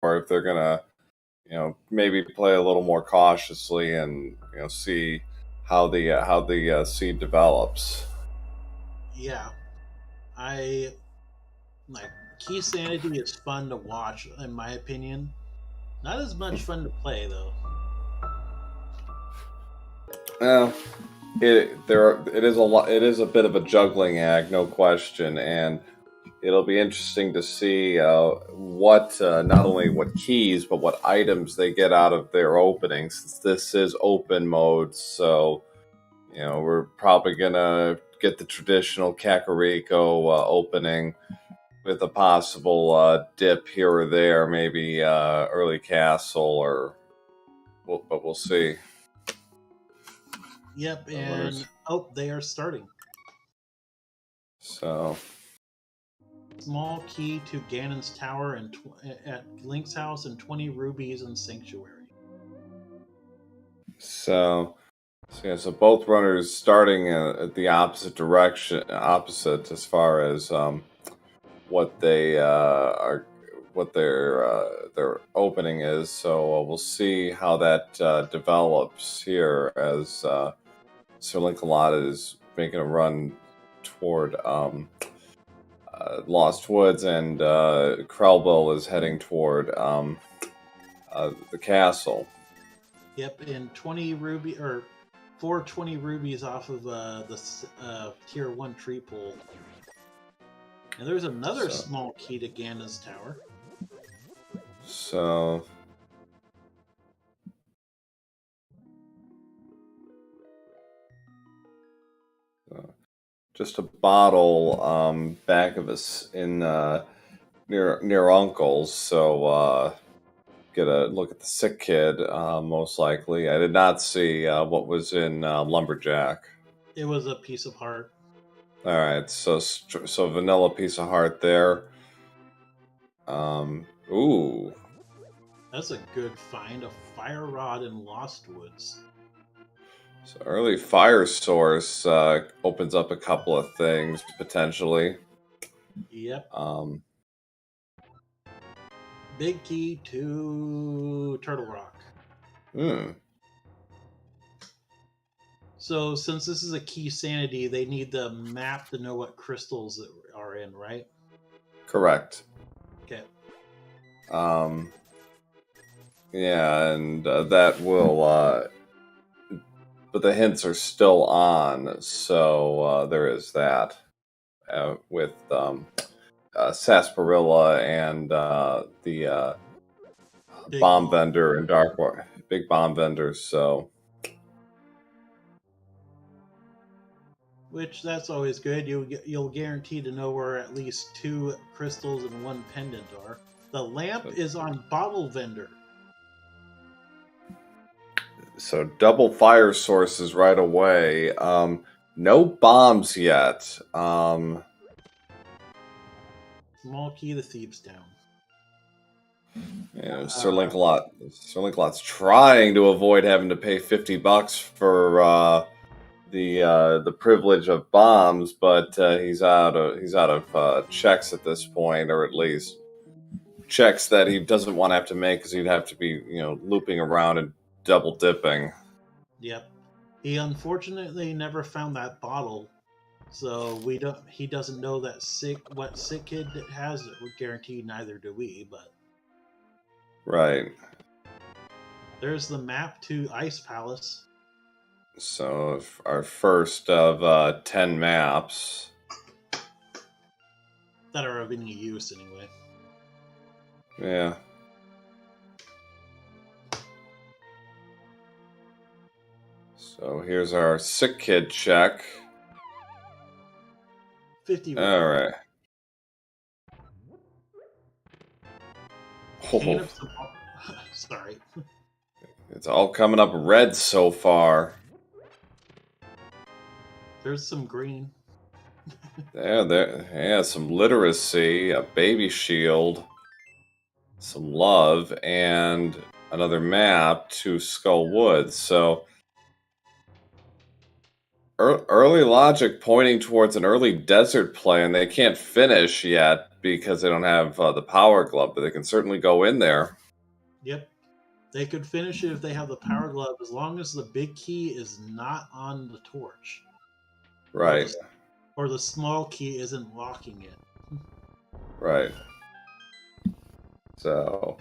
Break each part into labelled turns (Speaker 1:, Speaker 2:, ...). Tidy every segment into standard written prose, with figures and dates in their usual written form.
Speaker 1: or if they're gonna, maybe play a little more cautiously and see how the seed develops.
Speaker 2: Yeah, I like Key Sanity is fun to watch, in my opinion. Not as much fun to play though.
Speaker 1: Well, it is a lot. It is a bit of a juggling act, no question, and it'll be interesting to see what not only what keys but what items they get out of their openings. Since this is open mode, so we're probably gonna get the traditional Kakariko opening with a possible dip here or there, maybe early castle, but we'll see.
Speaker 2: Yep, and they are starting.
Speaker 1: So
Speaker 2: small key to Ganon's tower and at Link's house, and 20 rubies in Sanctuary.
Speaker 1: So both runners starting at the opposite direction, opposite as far as what they are, what their opening is. So we'll see how that develops here as SirLinkalot is making a run toward Lost Woods, and krelbel is heading toward the castle.
Speaker 2: Yep, and 20 ruby or 420 rubies off of the tier 1 tree pool. And there's another small key to Ganon's tower.
Speaker 1: So just a bottle back of us in near Uncle's. So get a look at the sick kid. Most likely, I did not see what was in Lumberjack.
Speaker 2: It was a piece of heart.
Speaker 1: All right, so vanilla piece of heart there. Ooh,
Speaker 2: that's a good find. A fire rod in Lost Woods.
Speaker 1: So early fire source opens up a couple of things potentially.
Speaker 2: Yep. Big key to Turtle Rock. So since this is a key sanity, they need the map to know what crystals are in, right?
Speaker 1: Correct.
Speaker 2: Okay.
Speaker 1: Yeah, and that will. But the hints are still on, so there is that with sarsaparilla and the bomb vendor and Darkwater, big bomb vendors. So,
Speaker 2: which that's always good. You'll guarantee to know where at least 2 crystals and 1 pendant are. The lamp is on bottle vendor.
Speaker 1: So double fire sources right away. No bombs yet.
Speaker 2: Small key to Thieves Town.
Speaker 1: Yeah, SirLinkalot's trying to avoid having to pay $50 for the privilege of bombs, but he's out of checks at this point, or at least checks that he doesn't want to have to make because he'd have to be looping around and double dipping.
Speaker 2: Yep. He unfortunately never found that bottle, so he doesn't know that what sick kid has it. We're guaranteed neither do we, but
Speaker 1: right.
Speaker 2: There's the map to Ice Palace.
Speaker 1: So our first of 10 maps
Speaker 2: that are of any use anyway.
Speaker 1: Yeah. So here's our sick kid check.
Speaker 2: 50.
Speaker 1: All right.
Speaker 2: Oh. Sorry.
Speaker 1: It's all coming up red so far.
Speaker 2: There's some green.
Speaker 1: Yeah, some literacy, a baby shield, some love, and another map to Skull Woods. So early logic pointing towards an early desert play, and they can't finish yet, because they don't have the power glove, but they can certainly go in there.
Speaker 2: Yep. They could finish it if they have the power glove, as long as the big key is not on the torch.
Speaker 1: Right.
Speaker 2: Or the small key isn't locking it.
Speaker 1: Right. So.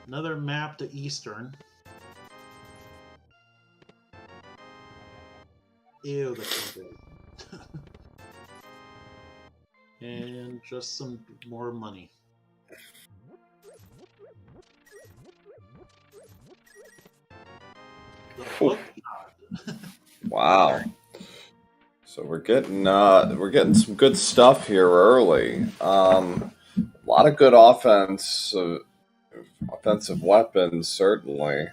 Speaker 2: Another map to Eastern. Ew, that's so good. And just some more money. The hook shot.
Speaker 1: Wow. So we're getting some good stuff here early. A lot of good offensive weapons, certainly.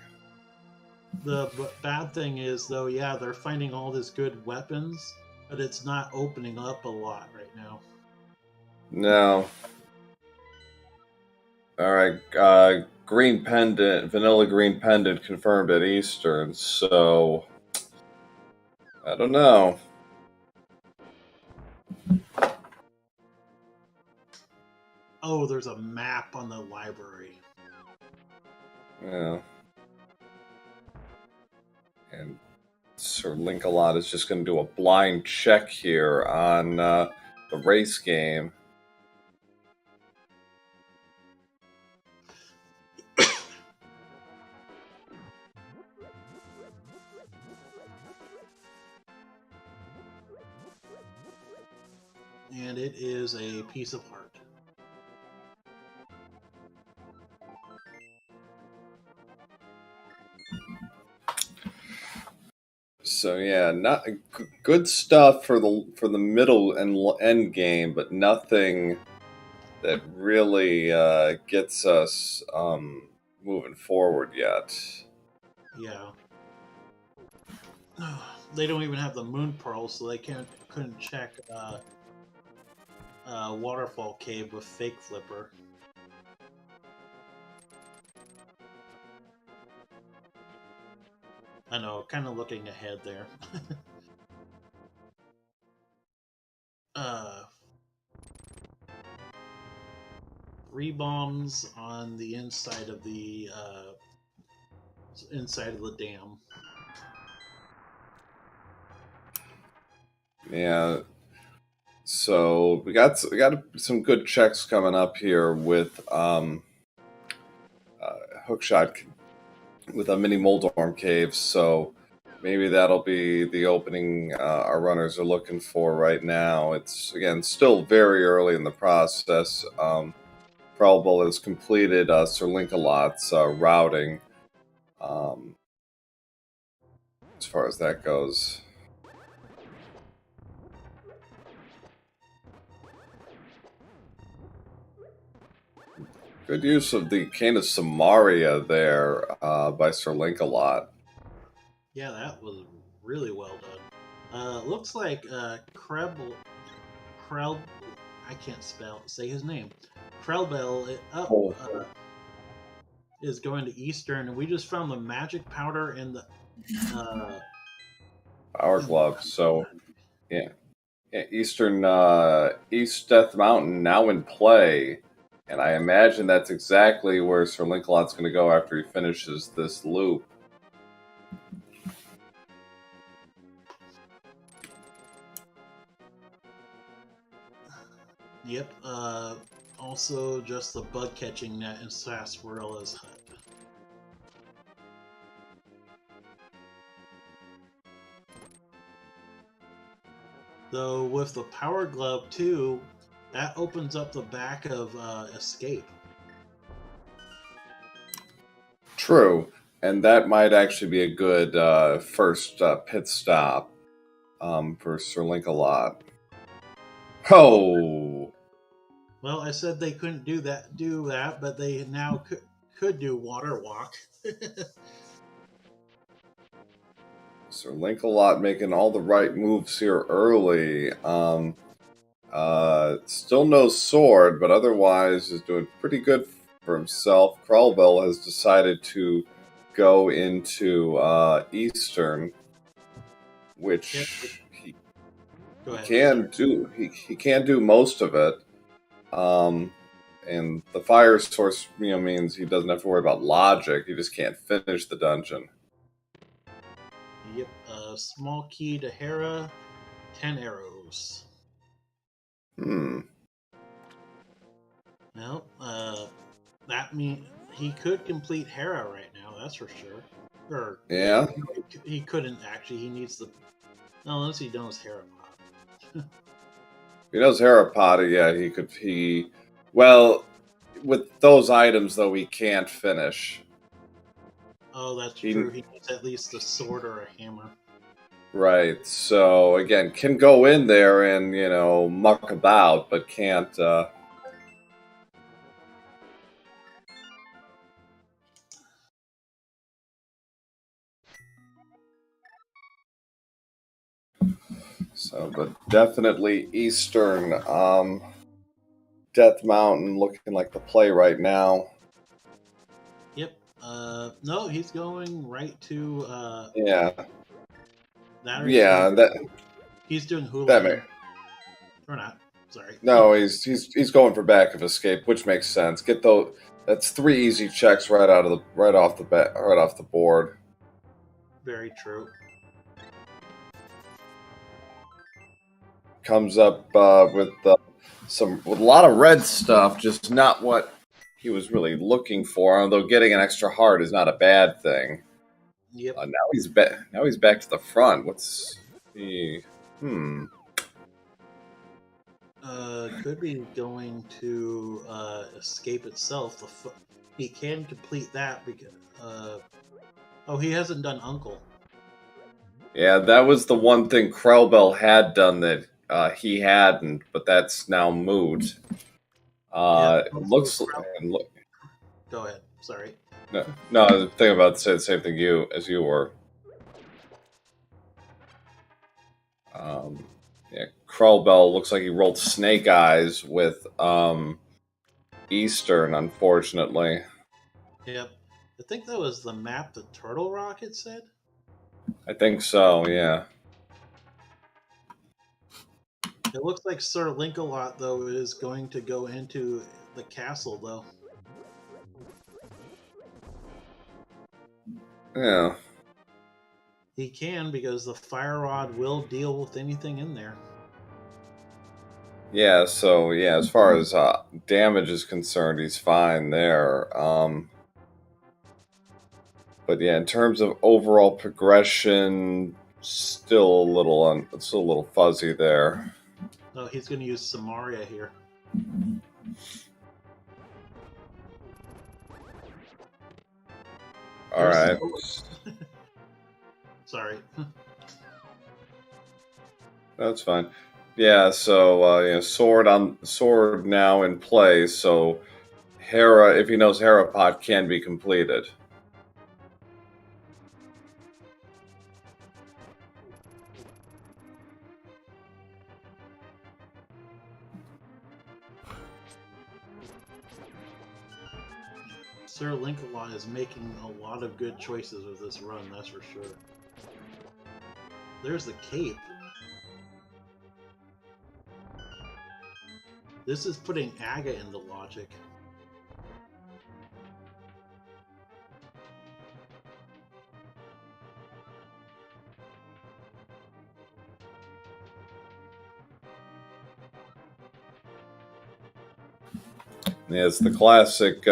Speaker 2: The bad thing is, though, yeah, they're finding all these good weapons, but it's not opening up a lot right now.
Speaker 1: No. All right. Green pendant, vanilla green pendant confirmed at Eastern. So I don't know.
Speaker 2: Oh, there's a map on the library.
Speaker 1: Yeah. And SirLinkalot is just going to do a blind check here on the race game.
Speaker 2: And it is a piece of heart.
Speaker 1: So yeah, not good stuff for the middle and end game, but nothing that really gets us moving forward yet.
Speaker 2: Yeah. They don't even have the moon pearl, so they couldn't check waterfall cave with fake flipper. I know, kind of looking ahead there. 3 bombs on the inside of the dam.
Speaker 1: Yeah. So we got some good checks coming up here with hookshot with a mini Moldorm cave. So maybe that'll be the opening our runners are looking for right now. It's again still very early in the process. Krelbel has completed SirLinkalot's routing as far as that goes. Good use of the Cane of Samaria there by SirLinkalot.
Speaker 2: Yeah, that was really well done. Looks like krelbel, I can't say his name. Krelbel is going to Eastern, and we just found the magic powder and the
Speaker 1: Power glove. So yeah, Eastern East Death Mountain now in play, and I imagine that's exactly where SirLinkalot's going to go after he finishes this loop.
Speaker 2: Yep. Also, just the bug catching net in Sarsaparillas hut. Though with the power glove too, that opens up the back of escape.
Speaker 1: True, and that might actually be a good first pit stop for SirLinkalot. Oh.
Speaker 2: Well, I said they couldn't do that, but they now could do water walk.
Speaker 1: SirLinkalot making all the right moves here early. Still no sword, but otherwise is doing pretty good for himself. Krelbel has decided to go into Eastern, which he can do. He can do most of it. And the fire source, means he doesn't have to worry about logic. He just can't finish the dungeon.
Speaker 2: Yep. Small key to Hera, 10 arrows. Well, that means he could complete Hera right now. That's for sure. Or
Speaker 1: Yeah.
Speaker 2: He couldn't actually. He needs the. No, unless he knows Hera Pod.
Speaker 1: He knows Hera Pod. Yeah, he could. Well, with those items though, he can't finish.
Speaker 2: Oh, that's true. He needs at least a sword or a hammer. Right.
Speaker 1: So again, can go in there and muck about, but can't. So, but definitely Eastern Death Mountain looking like the play right now.
Speaker 2: Yep. No, he's going right to.
Speaker 1: Yeah.
Speaker 2: That.
Speaker 1: Yeah.
Speaker 2: He's doing hula. Or not. Sorry.
Speaker 1: No, he's going for back of escape, which makes sense. Get those. That's 3 easy checks right off the board.
Speaker 2: Very true.
Speaker 1: Comes up with a lot of red stuff, just not what he was really looking for. Although getting an extra heart is not a bad thing.
Speaker 2: Yep.
Speaker 1: Now he's back. Now he's back to the front. What's he?
Speaker 2: Could be going to escape itself. He can complete that because. Oh, he hasn't done Uncle.
Speaker 1: Yeah, that was the one thing krelbel had done that he hadn't, but that's now moot. Looks.
Speaker 2: Go ahead. Sorry.
Speaker 1: No, I was thinking about the same thing you were. Yeah, krelbel looks like he rolled Snake Eyes with Eastern, unfortunately.
Speaker 2: Yep. I think that was the map that Turtle Rocket said.
Speaker 1: I think so, yeah.
Speaker 2: It looks like SirLinkalot, though, is going to go into the castle, though.
Speaker 1: Yeah.
Speaker 2: He can, because the fire rod will deal with anything in there.
Speaker 1: Yeah, so, yeah, as far as damage is concerned, he's fine there. But yeah, in terms of overall progression, still a little fuzzy there.
Speaker 2: No, he's going to use Samaria here.
Speaker 1: All right.
Speaker 2: Sorry.
Speaker 1: That's fine. Yeah, so sword now in play, so Hera, if he knows Hera Pod, can be completed.
Speaker 2: SirLinkalot is making a lot of good choices with this run, that's for sure. There's the cape. This is putting Aga into logic.
Speaker 1: Yeah, it's the classic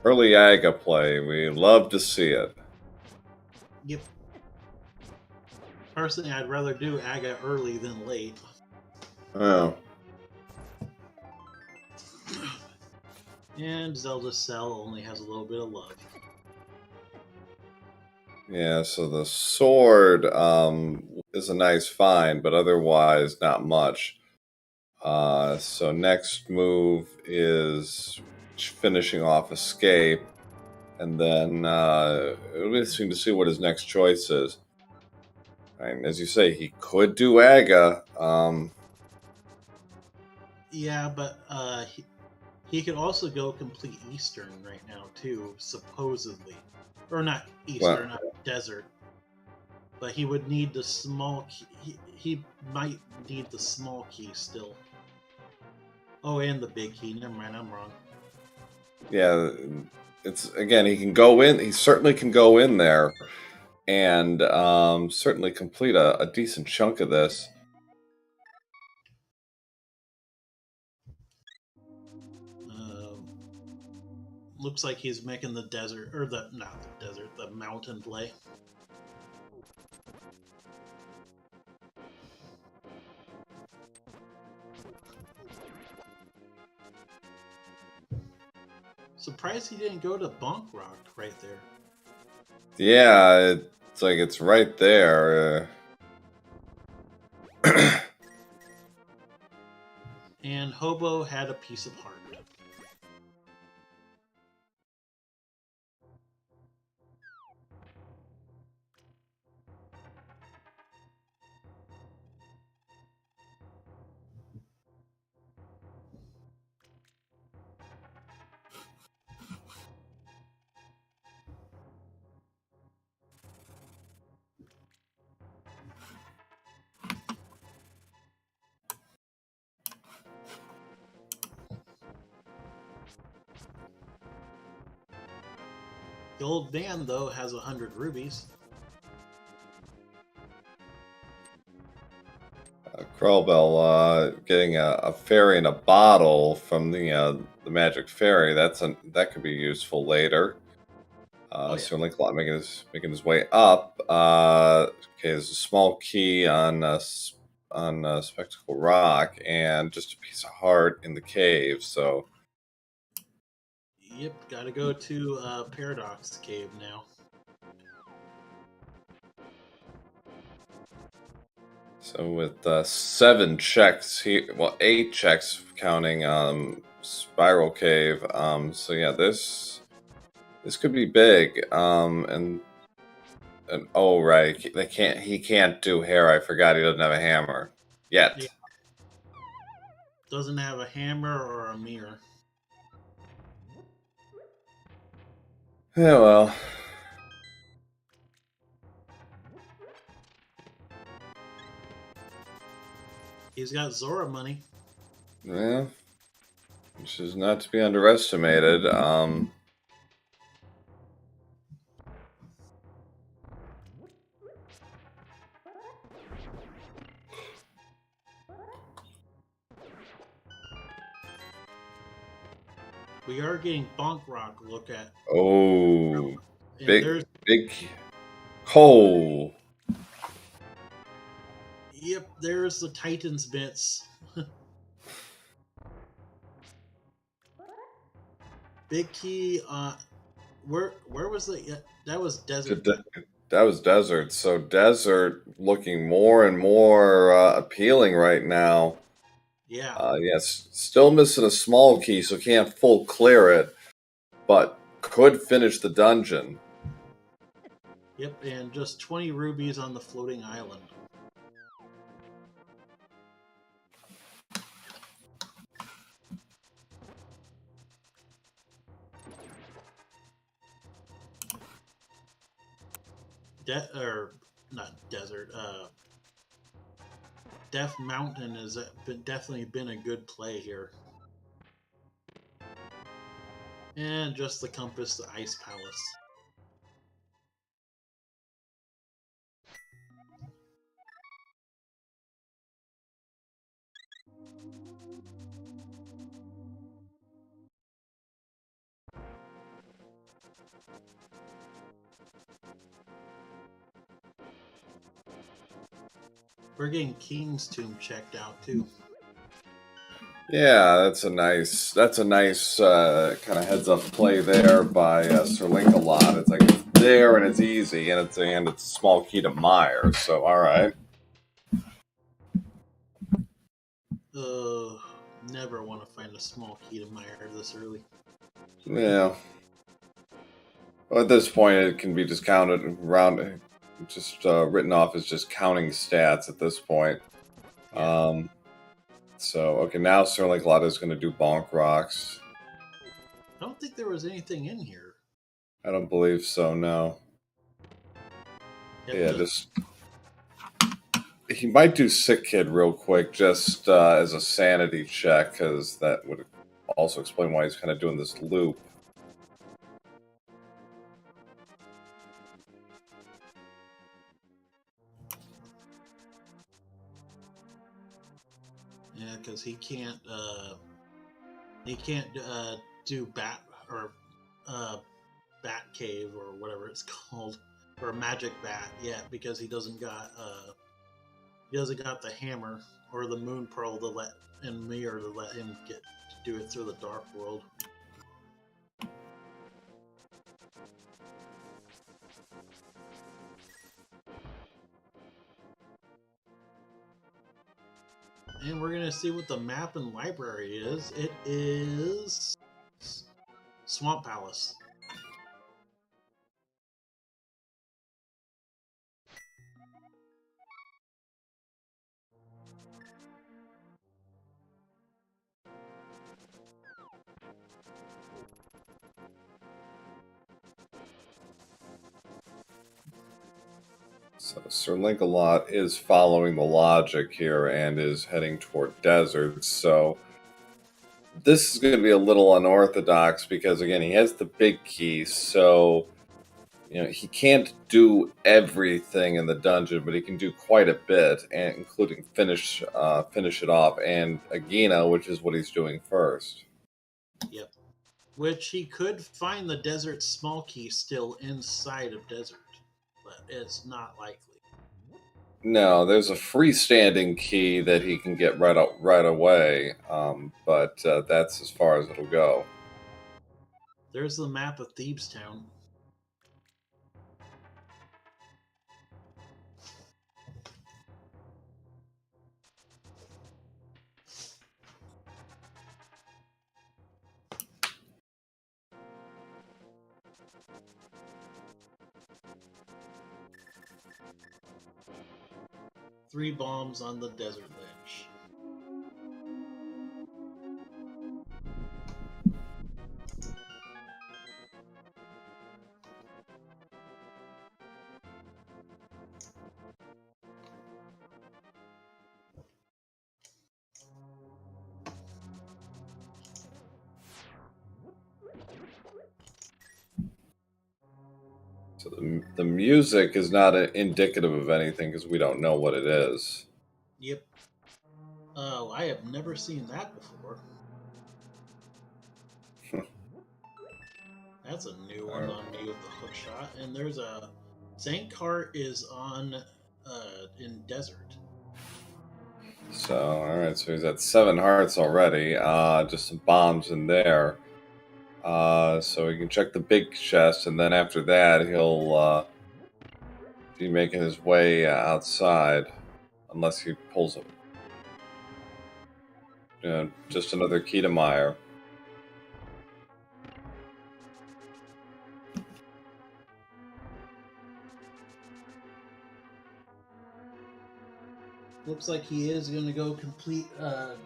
Speaker 1: early Aga play. We love to see it.
Speaker 2: Yep. Personally, I'd rather do Aga early than late.
Speaker 1: Oh.
Speaker 2: And Zelda Cell only has a little bit of love.
Speaker 1: Yeah, so the sword is a nice find, but otherwise not much. So next move is finishing off Escape, and then it'll be interesting to see what his next choice is. And as you say, he could do Aga.
Speaker 2: Yeah, but he could also go complete Eastern right now too, supposedly, or not Eastern, not Desert. But he would need the small key. He might need the small key still. Oh, and the big key. Never mind, I'm wrong.
Speaker 1: Yeah, it's again. He can go in. He certainly can go in there, and certainly complete a decent chunk of this.
Speaker 2: Looks like he's making the desert, or not the desert, the mountain play. Surprised he didn't go to Bonk Rock right there.
Speaker 1: Yeah, it's like it's right there.
Speaker 2: And Hobo had a piece of heart. The old man, though, has 100 rubies.
Speaker 1: Krelbel getting a fairy in a bottle from the magic fairy. That could be useful later.
Speaker 2: Oh, yeah.
Speaker 1: SirLinkalot making his way up. Okay, there's a small key on Spectacle Rock, and just a piece of heart in the cave. So
Speaker 2: Yep, gotta go to Paradox Cave now.
Speaker 1: So with 7 checks here, well, 8 checks counting Spiral Cave. So yeah, this could be big. And oh right, he can't do hair. I forgot he doesn't have a hammer yet.
Speaker 2: Yeah. Doesn't have a hammer or a mirror.
Speaker 1: Yeah, well.
Speaker 2: He's got Zora money.
Speaker 1: Yeah, which is not to be underestimated.
Speaker 2: We are getting Bonk Rock look at.
Speaker 1: Oh,
Speaker 2: And
Speaker 1: big hole.
Speaker 2: Yep, there's the Titan's bits. Big key. Where was the? Yeah, that was desert.
Speaker 1: That was desert. So desert looking more and more appealing right now.
Speaker 2: Yeah.
Speaker 1: Yes, still missing a small key, so can't full clear it, but could finish the dungeon.
Speaker 2: Yep, and just 20 rubies on the floating island. Or not desert. Death Mountain has definitely been a good play here. And just the compass, the Ice Palace. We're getting King's Tomb checked out too.
Speaker 1: Yeah, that's a nice kind of heads up play there by SirLinkalot. It's like it's there and it's easy, and it's a small key to Meyer. So all right.
Speaker 2: Never want to find a small key to Meyer this early.
Speaker 1: Yeah. Well, at this point, it can be discounted around, just written off as just counting stats at this point.
Speaker 2: Yeah.
Speaker 1: So okay, now SirLinkalot is going to do bonk rocks.
Speaker 2: I don't think there was anything in here.
Speaker 1: I don't believe so. No.
Speaker 2: Yep,
Speaker 1: Yeah, just he might do Sick Kid real quick, just as a sanity check, because that would also explain why he's kind of doing this loop.
Speaker 2: Yeah, because he can't do bat cave or whatever it's called, or magic bat yet, because he doesn't got the hammer or the moon pearl to let him get to do it through the dark world. And we're going to see what the map and library is. It is Swamp Palace.
Speaker 1: So SirLinkalot is following the logic here and is heading toward deserts. So this is going to be a little unorthodox because, again, he has the big key. So, he can't do everything in the dungeon, but he can do quite a bit, and including finish it off. And Agina, which is what he's doing first.
Speaker 2: Yep. Which he could find the desert small key still inside of desert, but it's not likely.
Speaker 1: No, there's a freestanding key that he can get right away, but that's as far as it'll go.
Speaker 2: There's the map of Thebes Town. Three bombs on the desert ledge.
Speaker 1: So the music is not indicative of anything because we don't know what it is.
Speaker 2: Yep. Oh, I have never seen that before. That's a new one on me with the hook shot. And there's a Zank cart is on in desert.
Speaker 1: So, alright, so he's at 7 hearts already. Just some bombs in there. So he can check the big chest, and then after that, he'll be making his way outside. Unless he pulls just another key to Meyer.
Speaker 2: Looks like he is going to go complete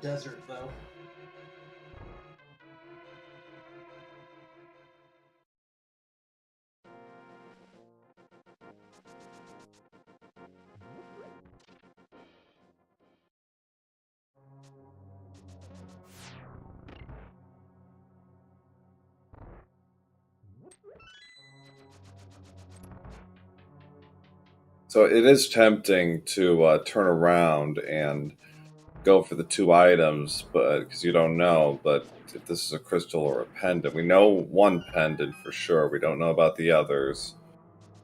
Speaker 2: desert, though.
Speaker 1: So it is tempting to turn around and go for the 2 items, but because you don't know, but if this is a crystal or a pendant. We know one pendant for sure. We don't know about the others.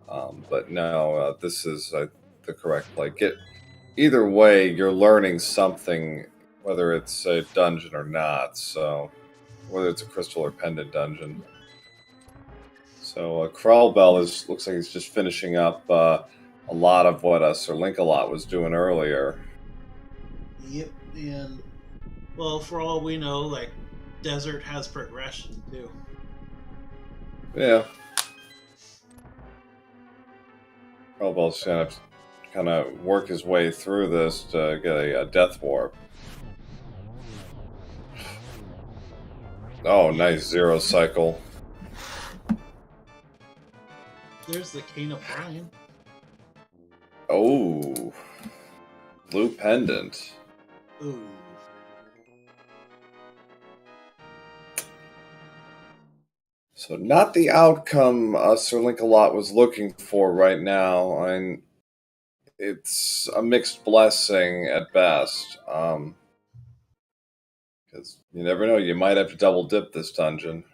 Speaker 1: But no, this is the correct play. Either way, you're learning something, whether it's a dungeon or not. So whether it's a crystal or pendant dungeon. So krelbel looks like he's just finishing up a lot of what SirLinkalot was doing earlier.
Speaker 2: Yep, and well, for all we know, like desert has progression too.
Speaker 1: Yeah. krelbel's gonna kind of work his way through this to get a death warp. Oh, nice 0 cycle.
Speaker 2: There's the Cane of Brian.
Speaker 1: Oh. Blue pendant.
Speaker 2: Ooh.
Speaker 1: So not the outcome SirLinkalot was looking for right now. It's a mixed blessing at best. Because you never know, you might have to double dip this dungeon.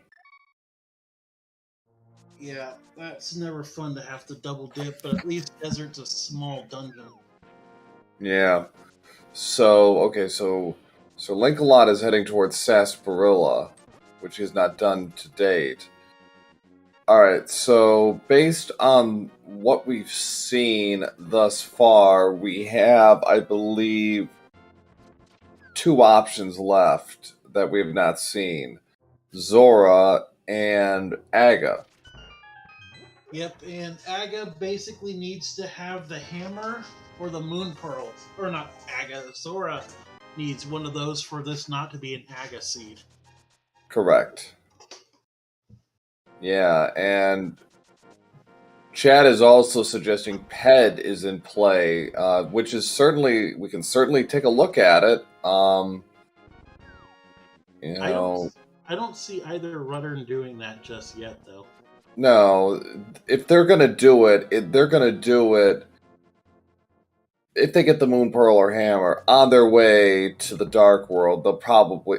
Speaker 2: Yeah, that's never fun to have to double dip, but at least Desert's a small dungeon.
Speaker 1: Yeah. So SirLinkalot is heading towards Sarsaparilla, which he has not done to date. Alright, so based on what we've seen thus far, we have, I believe, 2 options left that we have not seen. Zora and Aga.
Speaker 2: Yep, and Aga basically needs to have the hammer or the moon pearl. Or not Aga, Zora needs one of those for this not to be an Aga seed.
Speaker 1: Correct. Yeah, and Chad is also suggesting Ped is in play, which is certainly, we can certainly take a look at it.
Speaker 2: I don't see either Rudder doing that just yet, though.
Speaker 1: No, if they're gonna do it, they're gonna do it. If they get the Moon Pearl or Hammer on their way to the Dark World,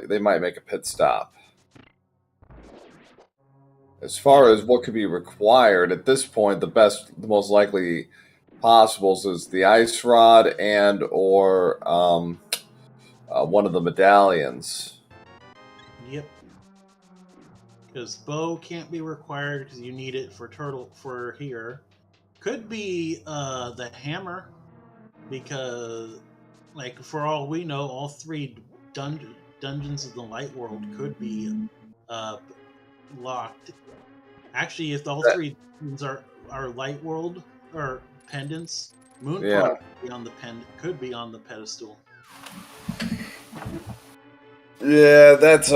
Speaker 1: they might make a pit stop. As far as what could be required at this point, the most likely possibles is the Ice Rod and or one of the medallions.
Speaker 2: Yep. Because bow can't be required because you need it for here. Could be the hammer, because, like, for all we know, all 3 dungeons of the Light World could be locked. Actually, if all 3 dungeons are Light World or pendants, Moon Pearl could be on the pedestal.
Speaker 1: Yeah, that's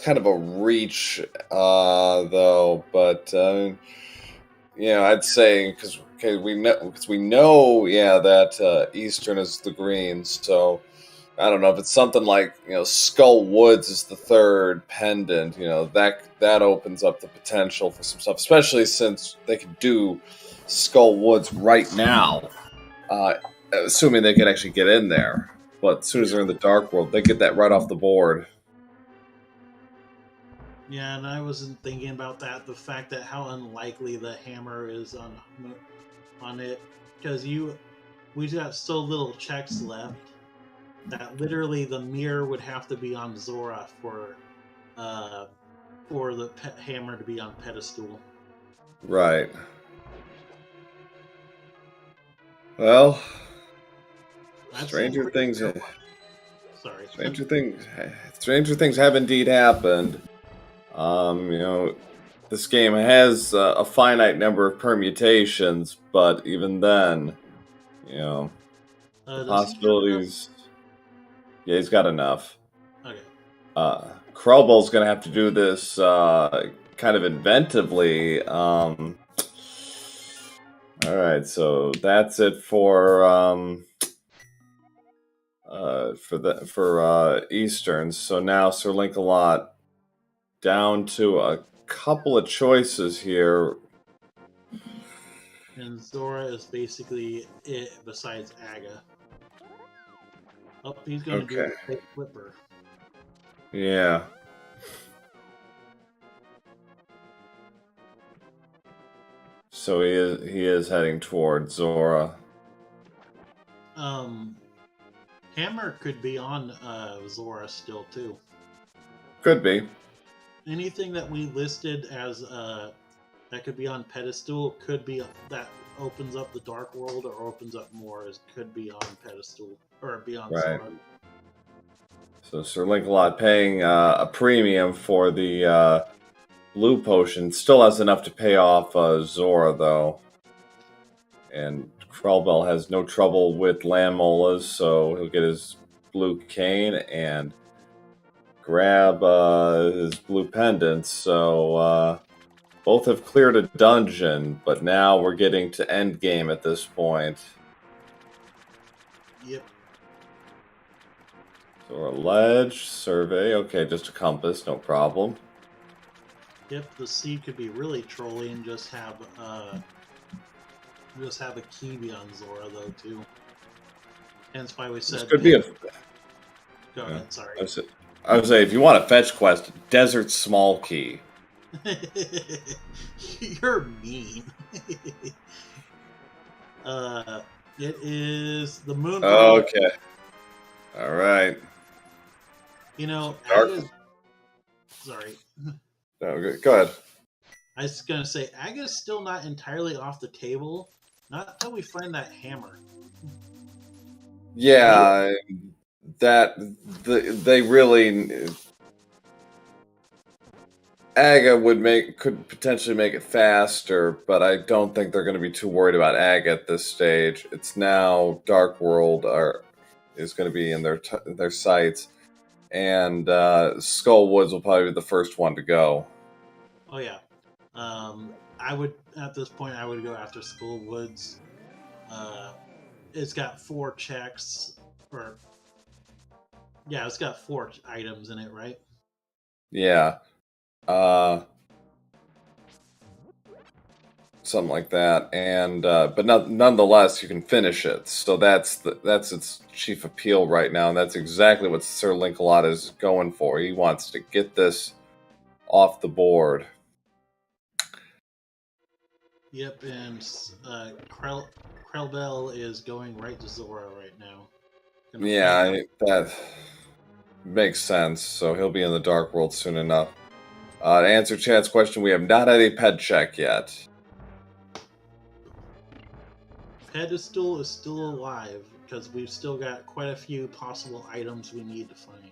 Speaker 1: kind of a reach, though. But I'd say because we know, that Eastern is the green. So I don't know if it's something like Skull Woods is the 3rd pendant. That opens up the potential for some stuff, especially since they could do Skull Woods right now, assuming they can actually get in there. But as soon as they're in the Dark World, they get that right off the board.
Speaker 2: Yeah, and I wasn't thinking about that. The fact that how unlikely the hammer is on it, because we got so little checks left that literally the mirror would have to be on Zora for the hammer to be on pedestal.
Speaker 1: Right. Well, stranger things have indeed happened. This game has a finite number of permutations, but even then, possibilities. Yeah, he's got enough.
Speaker 2: Okay.
Speaker 1: Krelbel's going to have to do this kind of inventively. All right, so that's it for Eastern. So now SirLinkalot down to a couple of choices here.
Speaker 2: And Zora is basically it besides Aga. Oh, he's going to do a fake flipper.
Speaker 1: Yeah. So he is heading toward Zora.
Speaker 2: Hammer could be on Zora still too.
Speaker 1: Could be.
Speaker 2: Anything that we listed as that could be on pedestal could be that opens up the Dark World or opens up more could be on pedestal or be on Zora.
Speaker 1: So SirLinkalot paying a premium for the blue potion still has enough to pay off Zora though, and Krelbel has no trouble with land molas, so he'll get his blue cane and grab his blue pendant. So both have cleared a dungeon, but now we're getting to end game at this point. So a ledge, survey. Okay, just a compass, no problem.
Speaker 2: Yep, the seed could be really trolly and just have a key be on Zora though too. Hence why we
Speaker 1: This
Speaker 2: said
Speaker 1: could be a.
Speaker 2: Go
Speaker 1: Yeah,
Speaker 2: ahead, sorry.
Speaker 1: I would say if you want a fetch quest, Desert Small Key.
Speaker 2: You're mean. It is the moon.
Speaker 1: Okay. All right.
Speaker 2: You know,
Speaker 1: Dark.
Speaker 2: Sorry.
Speaker 1: No, go ahead.
Speaker 2: I was gonna say Aga's still not entirely off the table. Not until we find that hammer.
Speaker 1: Yeah, they really. Aga could potentially make it faster, but I don't think they're going to be too worried about Aga at this stage. It's now Dark World is going to be in their sights, and Skull Woods will probably be the first one to go.
Speaker 2: Oh yeah, I would at this point I would go after Skull Woods. It's got 4 checks, or yeah, it's got 4 items in it, right?
Speaker 1: Yeah. Something like that, and but nonetheless, you can finish it. So that's its chief appeal right now, and that's exactly what SirLinkalot is going for. He wants to get this off the board.
Speaker 2: Yep, and krelbel is going right to Zora right now.
Speaker 1: Yeah, that makes sense. So he'll be in the Dark World soon enough. To answer Chad's question, we have not had a ped check yet.
Speaker 2: Pedestal is still alive because we've still got quite a few possible items we need to find.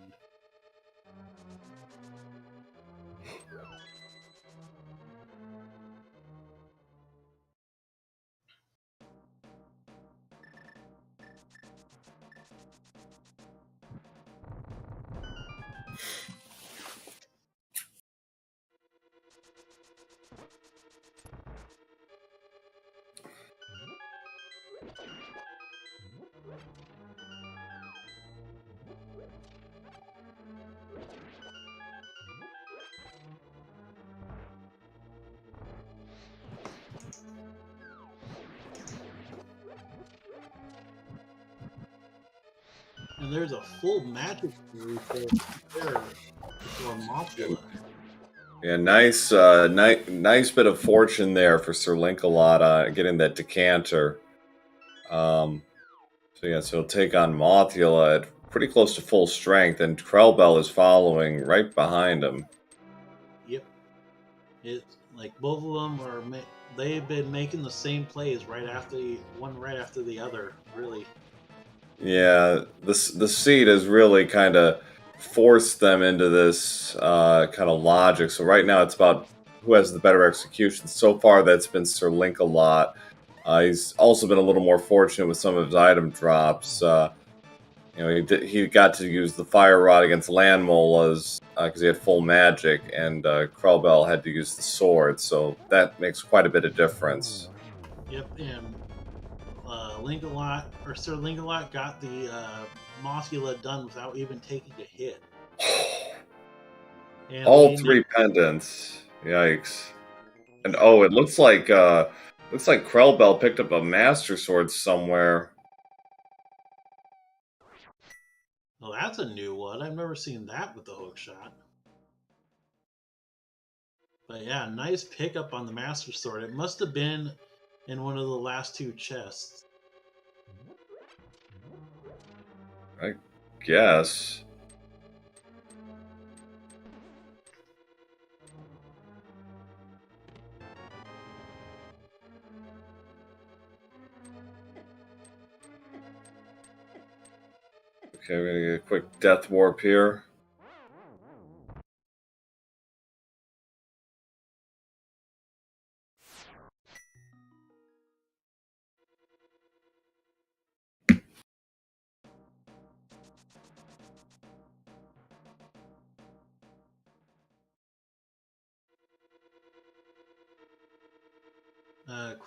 Speaker 2: And there's a full magic refill there for Mothula.
Speaker 1: Yeah, nice, nice bit of fortune there for SirLinkalot getting that decanter. So he'll take on Mothula at pretty close to full strength, and krelbel is following right behind him.
Speaker 2: Yep, it's like both of them are. They've been making the same plays right after the other. Really.
Speaker 1: Yeah, the seed has really kind of forced them into this kind of logic. So right now it's about who has the better execution. So far, that's been SirLinkalot. He's also been a little more fortunate with some of his item drops. He got to use the fire rod against Landmolas because he had full magic, and krelbel had to use the sword. So that makes quite a bit of difference.
Speaker 2: Yep, and SirLinkalot got the Mothula done without even taking a hit. And
Speaker 1: All 3 pendants. Yikes. And it looks like krelbel picked up a master sword somewhere.
Speaker 2: Well, that's a new one. I've never seen that with the hook shot. But yeah, nice pickup on the master sword. It must have been in one of the last 2 chests.
Speaker 1: I guess. Okay, we're gonna get a quick death warp here.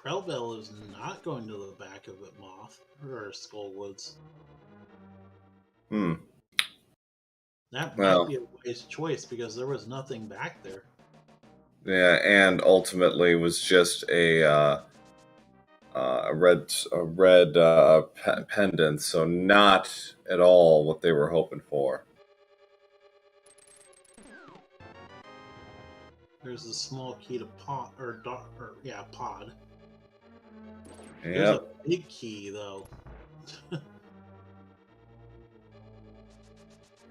Speaker 2: Krelbel is not going to the back of it, Moth or Skullwoods. That might
Speaker 1: Well,
Speaker 2: be a wise choice because there was nothing back there.
Speaker 1: yeah, and ultimately was just a red pendant, so not at all what they were hoping for.
Speaker 2: There's a small key to pod, pod. There's a
Speaker 1: Yep.
Speaker 2: big key though.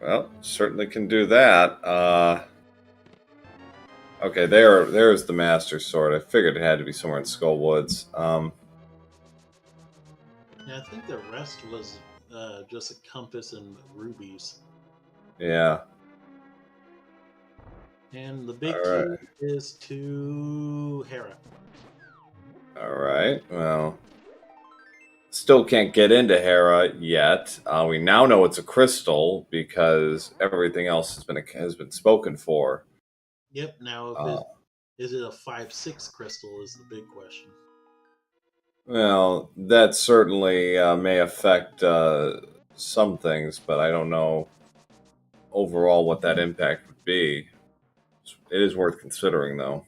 Speaker 1: Well, certainly can do that. Okay, there's the Master Sword. I figured it had to be somewhere in Skull Woods.
Speaker 2: Yeah, I think the rest was just a compass and rubies.
Speaker 1: Yeah.
Speaker 2: And the big
Speaker 1: All
Speaker 2: key
Speaker 1: right.
Speaker 2: is to Hera.
Speaker 1: All right. Well, still can't get into Hera yet. We now know it's a crystal because everything else has been spoken for.
Speaker 2: Yep. Now, if
Speaker 1: Uh,
Speaker 2: it is it a 5/6 crystal is the big question.
Speaker 1: well, that certainly may affect some things, but I don't know overall what that impact would be. It is worth considering, though.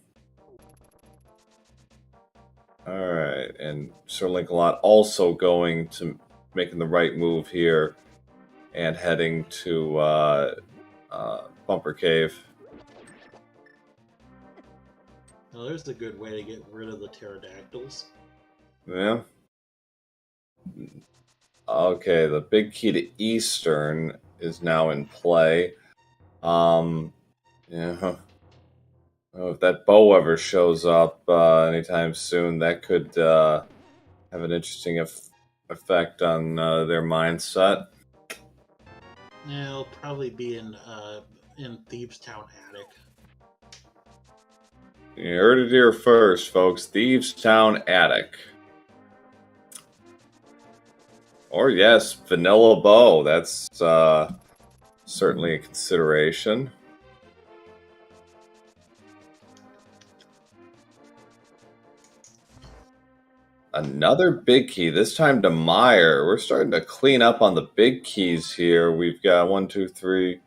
Speaker 1: All right, and SirLinkalot also going to making the right move here and heading to Bumper Cave.
Speaker 2: Now, there's a good way to get rid of the pterodactyls.
Speaker 1: Yeah. Okay, the big key to Eastern is now in play. Yeah. Oh, if that bow ever shows up anytime soon, that could have an interesting effect on their mindset.
Speaker 2: Yeah, it'll probably be in Thieves Town Attic.
Speaker 1: You heard it here first, folks. Thieves Town Attic. Or yes, Vanilla Bow. That's certainly a consideration. Another big key, this time to Meyer. We're starting to clean up on the big keys here. We've got 1, 2, 3,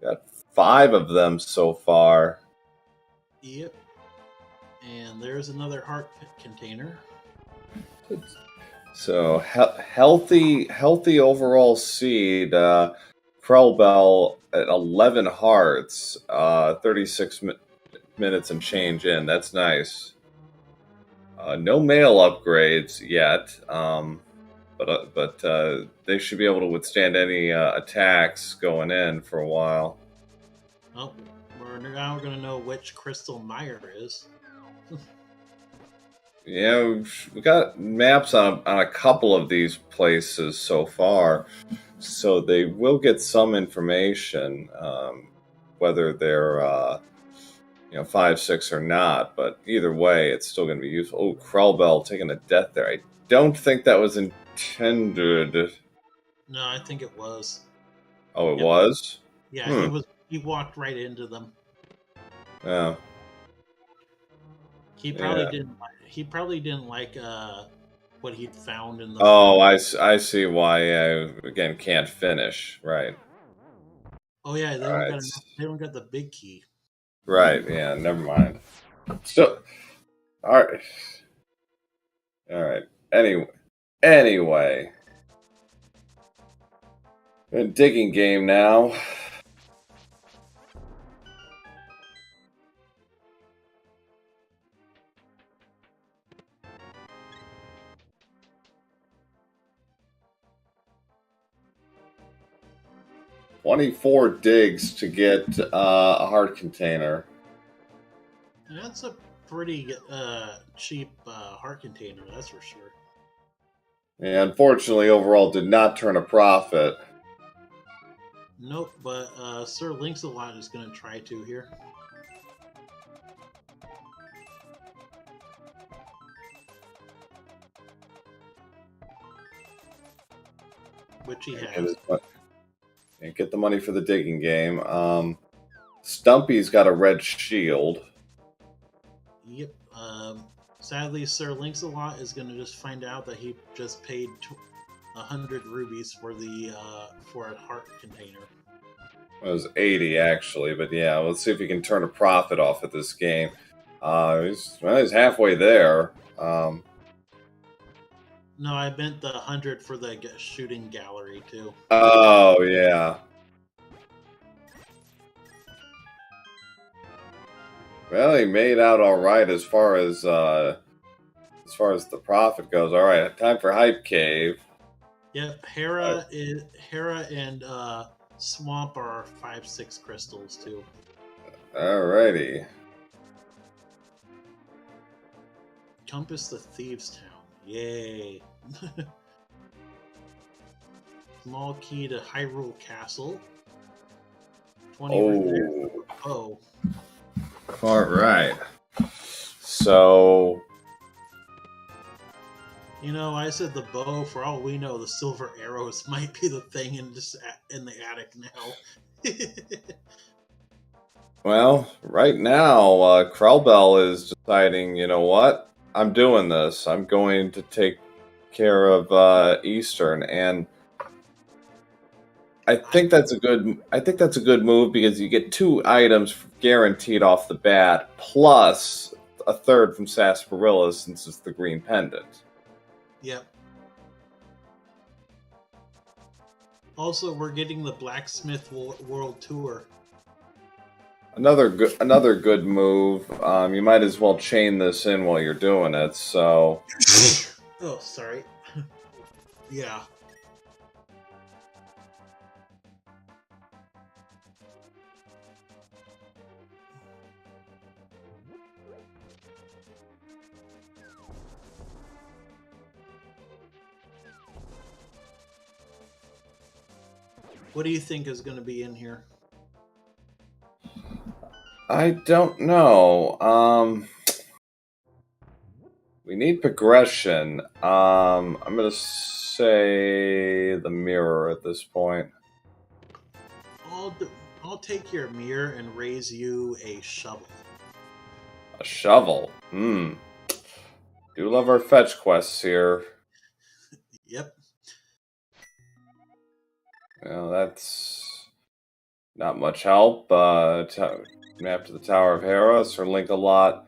Speaker 1: got 5 of them so far.
Speaker 2: Yep. And there's another heart container.
Speaker 1: So healthy overall seed. Krelbel at 11 hearts, 36 minutes and change in. That's nice. No male upgrades yet, but they should be able to withstand any attacks going in for a while.
Speaker 2: Oh, we're now going to know which crystal Meyer is.
Speaker 1: Yeah, we got maps on a couple of these places so far, so they will get some information, whether they're 5, 6 or not. But either way, it's still going to be useful. Oh, Krelbel taking a death there. I don't think that was intended.
Speaker 2: No, I think it was.
Speaker 1: Oh, it
Speaker 2: Yep.
Speaker 1: was.
Speaker 2: Yeah, he walked right into them.
Speaker 1: Yeah.
Speaker 2: He probably didn't like what he'd found in the
Speaker 1: Oh, I see why. Again, can't finish. Right.
Speaker 2: Oh yeah,
Speaker 1: All right.
Speaker 2: they don't got the big key.
Speaker 1: Right. Yeah. Never mind. So, all right. All right. Anyway, digging game now. $24 digs to get a heart container.
Speaker 2: That's a pretty cheap heart container, that's for sure.
Speaker 1: And unfortunately, overall, did not turn a profit.
Speaker 2: Nope, but SirLinkalot is going to try to here. Which he has.
Speaker 1: And get the money for the digging game. Stumpy's got a red shield.
Speaker 2: Yep. Sadly, SirLinkalot is going to just find out that he just paid 100 rubies for the for a heart container.
Speaker 1: It was 80 actually, but yeah, let's see if we can turn a profit off at this game. He's halfway there.
Speaker 2: No, I meant the 100 for the shooting gallery too.
Speaker 1: Oh yeah. Well, he made out all right as far as the profit goes. All right, time for Hype Cave.
Speaker 2: Yep, Hera and Swamp are 5-6 crystals too.
Speaker 1: Alrighty.
Speaker 2: Compass the Thieves Town. Yay. Small key to Hyrule Castle. 20
Speaker 1: Oh. All right. So.
Speaker 2: You know, I said the bow. For all we know, the silver arrows might be the thing in the attic now.
Speaker 1: Well, right now, krelbel is deciding, you know what? I'm doing this. I'm going to take care of Eastern, and I think that's a good move because you get 2 items guaranteed off the bat, plus a third from Sarsaparilla since it's the green pendant.
Speaker 2: Yep. Also, we're getting the Blacksmith World Tour.
Speaker 1: Another good move. You might as well chain this in while you're doing it. So.
Speaker 2: Oh, sorry. Yeah. What do you think is going to be in here?
Speaker 1: I don't know. We need progression. I'm gonna say the mirror at this point.
Speaker 2: I'll take your mirror and raise you a shovel.
Speaker 1: A shovel. Do love our fetch quests here.
Speaker 2: Yep.
Speaker 1: Well, that's not much help. Map to the Tower of Hera, SirLinkalot.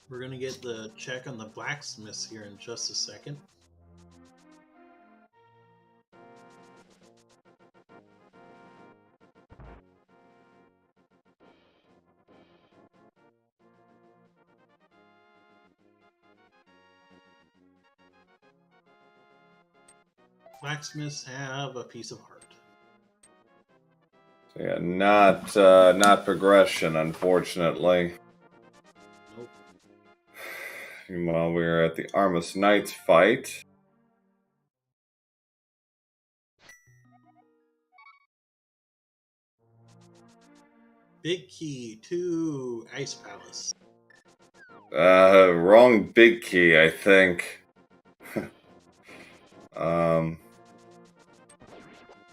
Speaker 2: We're going to get the check on the blacksmiths here in just a second. Blacksmiths have a piece of heart.
Speaker 1: So yeah, not progression, unfortunately.
Speaker 2: Nope.
Speaker 1: Meanwhile, we're at the Armus Knights fight.
Speaker 2: Big key to Ice Palace.
Speaker 1: Wrong big key, I think.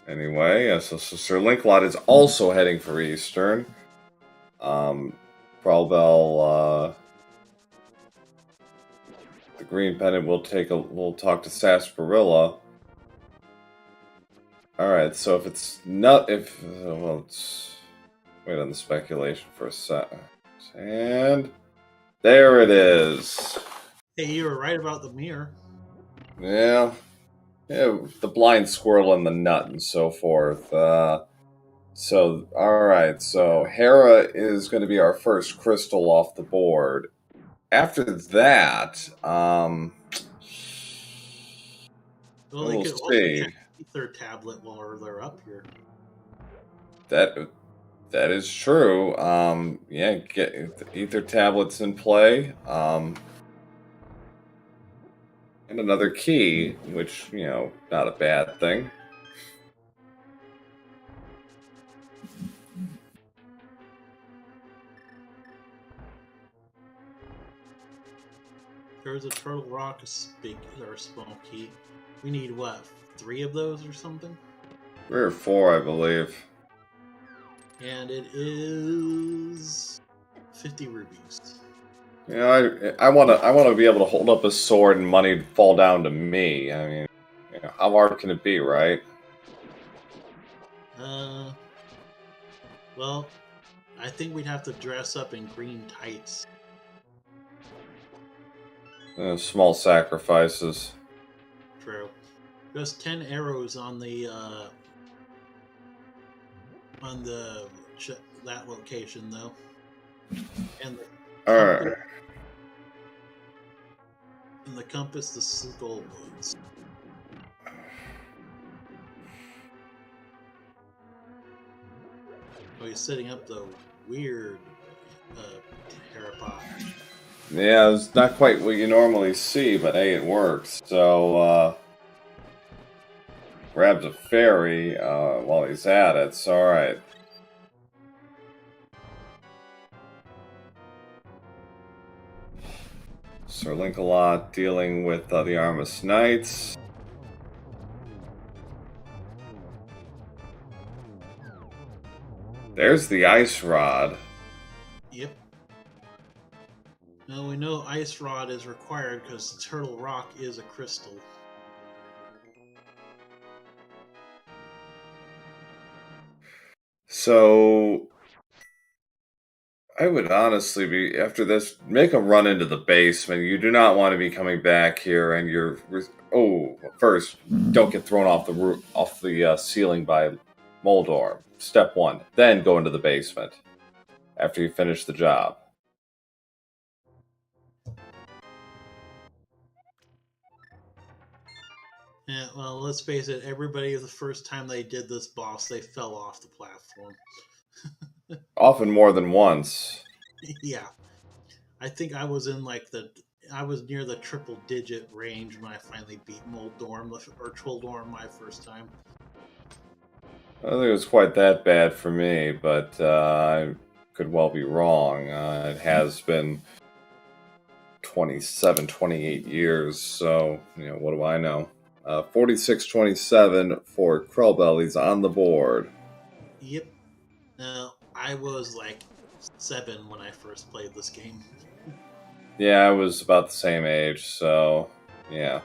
Speaker 1: Anyway, so SirLinkalot is also heading for Eastern. Krelbel, the green pendant we'll talk to Sarsaparilla. Alright, so if it's not let's wait on the speculation for a second. And there it is.
Speaker 2: Hey, you were right about the mirror.
Speaker 1: Yeah, the blind squirrel and the nut and so forth. So, alright, so Hera is going to be our first crystal off the board. After that,
Speaker 2: Well, they
Speaker 1: we'll
Speaker 2: could also
Speaker 1: see.
Speaker 2: check Ether tablet while they're up here.
Speaker 1: That is true. Yeah, get the Ether tablets in play. And another key, which, not a bad thing.
Speaker 2: There's a Turtle Rock, a big or small key. We need what, 3 of those or something?
Speaker 1: 3 or 4, I believe.
Speaker 2: And it is 50 rubies.
Speaker 1: You know, I want to be able to hold up a sword and money fall down to me. I mean, you know, how hard can it be, right?
Speaker 2: Well, I think we'd have to dress up in green tights.
Speaker 1: Small sacrifices.
Speaker 2: True. Just 10 arrows on the that location though, and
Speaker 1: Alright.
Speaker 2: the compass, the skull woods. Oh, he's setting up the weird terrapod.
Speaker 1: Yeah, it's not quite what you normally see, but hey, it works. So, grabs a fairy while he's at it. So, alright. SirLinkalot dealing with the Armus Knights. There's the Ice Rod.
Speaker 2: Yep. Now we know Ice Rod is required because Turtle Rock is a crystal.
Speaker 1: So, I would honestly be, after this, make a run into the basement. You do not want to be coming back here and you're... Oh, first, don't get thrown off the roof, off the ceiling by Moldorm. Step 1. Then go into the basement after you finish the job.
Speaker 2: Yeah, well, let's face it, everybody, the first time they did this boss, they fell off the platform.
Speaker 1: Often more than once.
Speaker 2: Yeah. I think I was in I was near the triple digit range when I finally beat Moldorm, or Trolldorm my first time.
Speaker 1: I don't think it was quite that bad for me, but I could well be wrong. It has been 27, 28 years, so, you know, what do I know? 46-27 for krelbel. He's on the board.
Speaker 2: Yep. I was like 7 when I first played this game.
Speaker 1: Yeah, I was about the same age, so, yeah.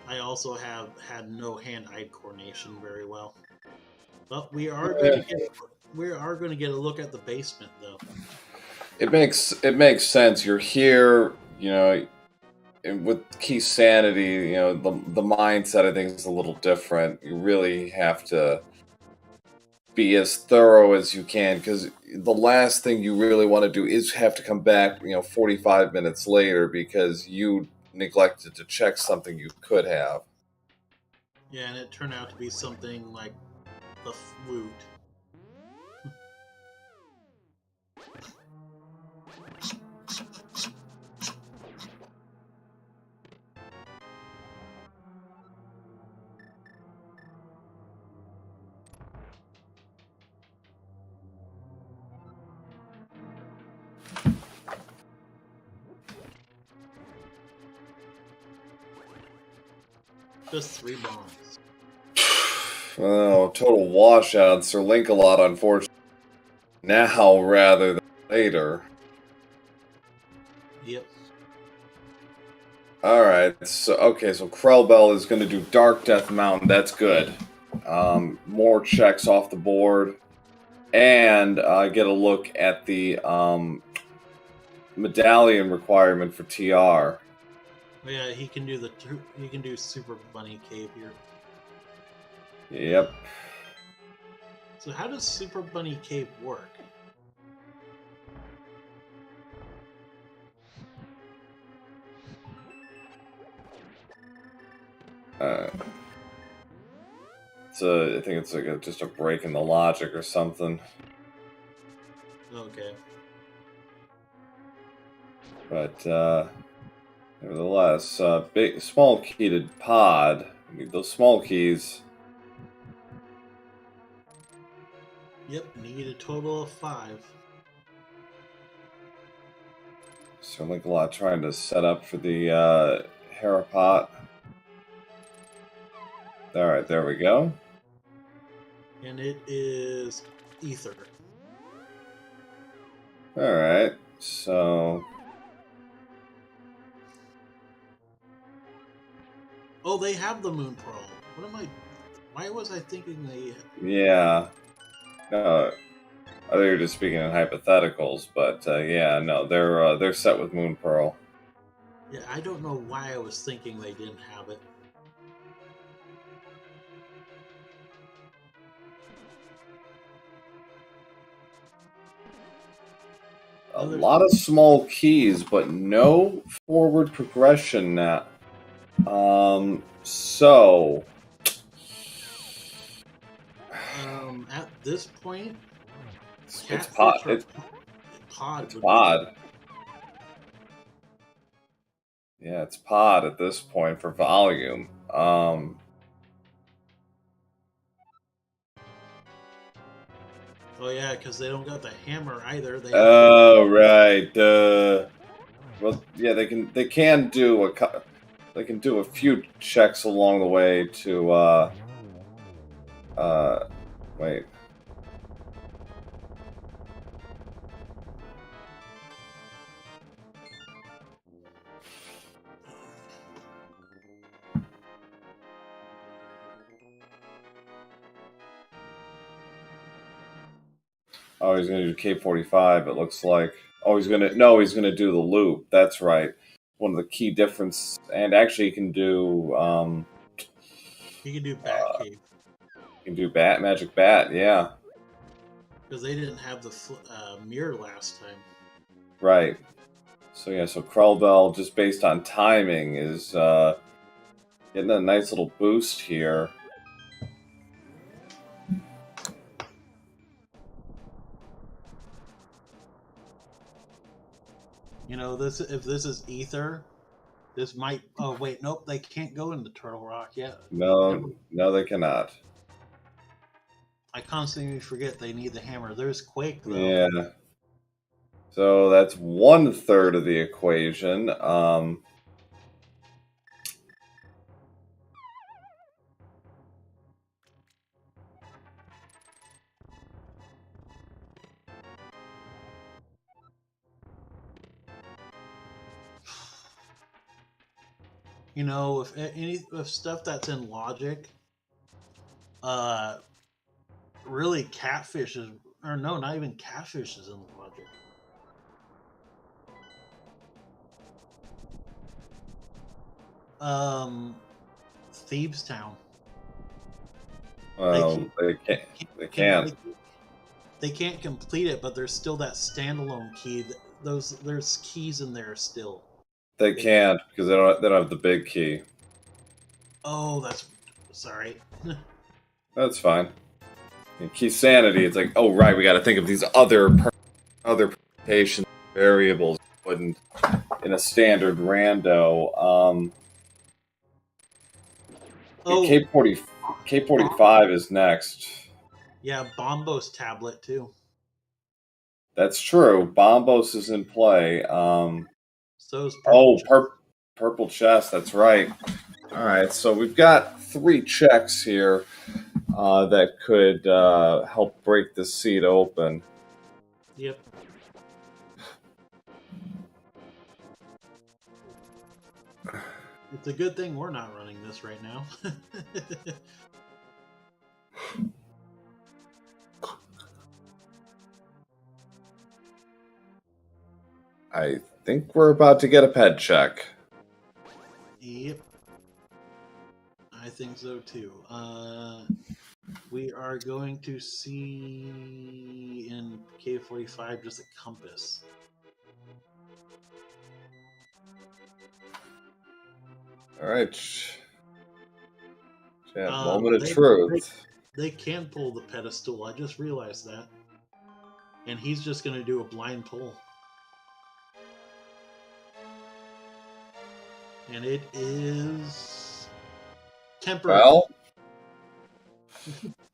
Speaker 2: I also have had no hand-eye coordination very well. But we are going to get a look at the basement, though.
Speaker 1: It makes sense. You're here, you know, with key sanity. You know, the mindset I think is a little different. You really have to be as thorough as you can, because the last thing you really want to do is have to come back, you know, 45 minutes later because you neglected to check something you could have.
Speaker 2: Yeah, and it turned out to be something like the flute. Just 3 bombs.
Speaker 1: Oh, total washout. SirLinkalot, unfortunately, now rather than later.
Speaker 2: Yep.
Speaker 1: Alright, so krelbel is going to do Dark Death Mountain. That's good. More checks off the board. And get a look at the medallion requirement for TR.
Speaker 2: Oh, yeah, he can do Super Bunny Cave here.
Speaker 1: Yep.
Speaker 2: So how does Super Bunny Cave work?
Speaker 1: I think it's like just a break in the logic or something.
Speaker 2: Okay.
Speaker 1: But nevertheless, small keyed pod. I mean, those small keys.
Speaker 2: Yep, need a total of 5.
Speaker 1: SirLinkalot trying to set up for the Harapot. Alright, there we go.
Speaker 2: And it is Ether.
Speaker 1: All right, so.
Speaker 2: Oh, they have the Moon Pearl. What am I? Why was I thinking they?
Speaker 1: Yeah. No, I think you're just speaking in hypotheticals, but yeah, no, they're set with Moon Pearl.
Speaker 2: Yeah, I don't know why I was thinking they didn't have it.
Speaker 1: A lot of small keys, but no forward progression now. So.
Speaker 2: At this point,
Speaker 1: It's pod.
Speaker 2: Catfish or Pod
Speaker 1: It's
Speaker 2: would
Speaker 1: pod. Yeah, it's pod at this point for volume.
Speaker 2: Oh yeah, because they don't got the hammer either. They have
Speaker 1: Oh right. Well, yeah, they can do a few checks along the way to wait. Oh, he's gonna do K45. It looks like. Oh, he's gonna do the loop. That's right. One of the key difference, and actually, he can do
Speaker 2: he can do Bat Cave
Speaker 1: magic bat. Yeah,
Speaker 2: because they didn't have the mirror last time.
Speaker 1: right. So yeah, so krelbel, just based on timing, is getting a nice little boost here.
Speaker 2: You know, if this is Ether, this might. Oh wait, nope, they can't go into Turtle Rock yet.
Speaker 1: No, they cannot.
Speaker 2: I constantly forget they need the hammer. There's Quake though.
Speaker 1: Yeah. So that's 1/3 of the equation.
Speaker 2: You know, if stuff that's in logic, really catfish is, or no, not even catfish is in logic. Thebes Town.
Speaker 1: Well, they can't.
Speaker 2: They can't complete it, but there's still that standalone key. There's keys in there still.
Speaker 1: They can't because they don't have the big key.
Speaker 2: Oh, that's sorry.
Speaker 1: That's fine. In key sanity, it's like, oh right, we got to think of these other permutation variables wouldn't in a standard rando. K45 is next.
Speaker 2: Yeah, Bombo's tablet too.
Speaker 1: That's true. Bombos is in play.
Speaker 2: So is
Speaker 1: Purple chest. That's right. All right, so we've got 3 checks here that could help break the seed open.
Speaker 2: Yep. It's a good thing we're not running this right now.
Speaker 1: I think we're about to get a ped check.
Speaker 2: Yep. I think so too. We are going to see in K45 just a compass.
Speaker 1: All right. Yeah, moment of truth.
Speaker 2: They can pull the pedestal. I just realized that. And he's just going to do a blind pull. And it is tempered.
Speaker 1: Well,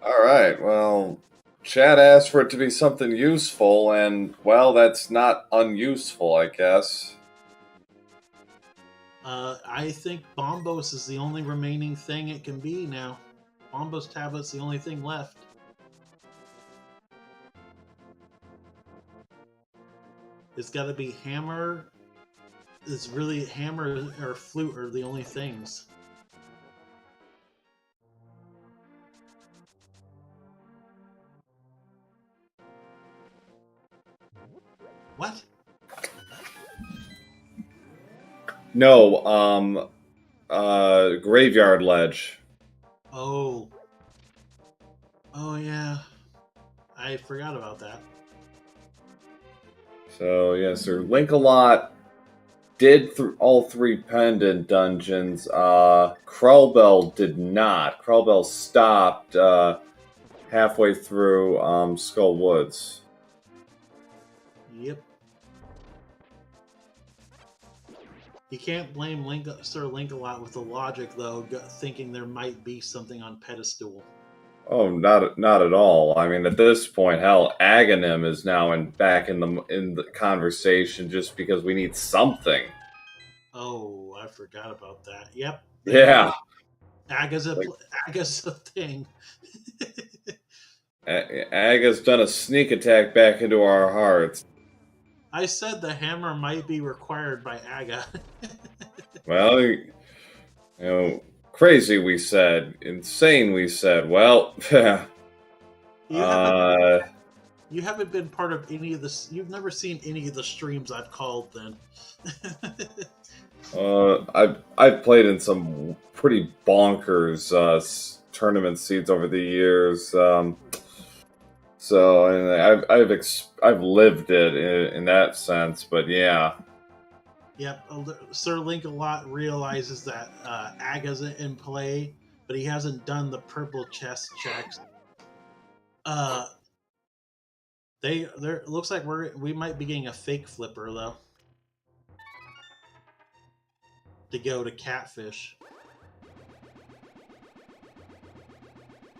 Speaker 1: all right. Well, Chad asked for it to be something useful, and well, that's not unuseful, I guess.
Speaker 2: I think Bombos is the only remaining thing it can be now. Bombos tablet's the only thing left. It's got to be hammer. It's really hammer or flute are the only things. What?
Speaker 1: No, graveyard ledge.
Speaker 2: Oh. Oh, yeah. I forgot about that.
Speaker 1: So, yeah, SirLinkalot did all 3 pendant dungeons. Krelbel did not. Krelbel stopped halfway through Skull Woods.
Speaker 2: Yep. You can't blame SirLinkalot with the logic, though, thinking there might be something on Pedestal.
Speaker 1: Oh, not at all. I mean, at this point, hell, Aghanim is now back in the conversation just because we need something.
Speaker 2: Oh, I forgot about that. Yep.
Speaker 1: Yeah.
Speaker 2: Aga's a thing.
Speaker 1: Aga's done a sneak attack back into our hearts.
Speaker 2: I said the hammer might be required by Aga.
Speaker 1: Well, you know, crazy we said, insane we said. Well,
Speaker 2: you haven't been part of any of this. You've never seen any of the streams I've called. Then.
Speaker 1: I've played in some pretty bonkers tournament seeds over the years. So and I've lived it in that sense, but yeah.
Speaker 2: Yep, SirLinkalot realizes that Aga's in play, but he hasn't done the purple chest checks. It looks like we might be getting a fake flipper though to go to catfish.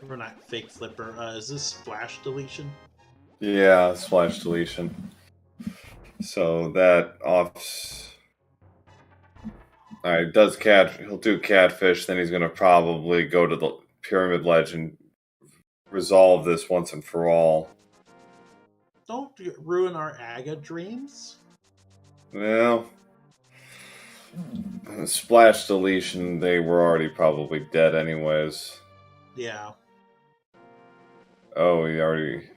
Speaker 2: We're not fake flipper. Is this splash deletion?
Speaker 1: Yeah, splash deletion. So that offs. All right, he'll do catfish. Then he's going to probably go to the pyramid ledge and resolve this once and for all.
Speaker 2: Don't ruin our Aga dreams.
Speaker 1: Well, splash deletion. They were already probably dead anyways.
Speaker 2: Yeah.
Speaker 1: Oh, he already.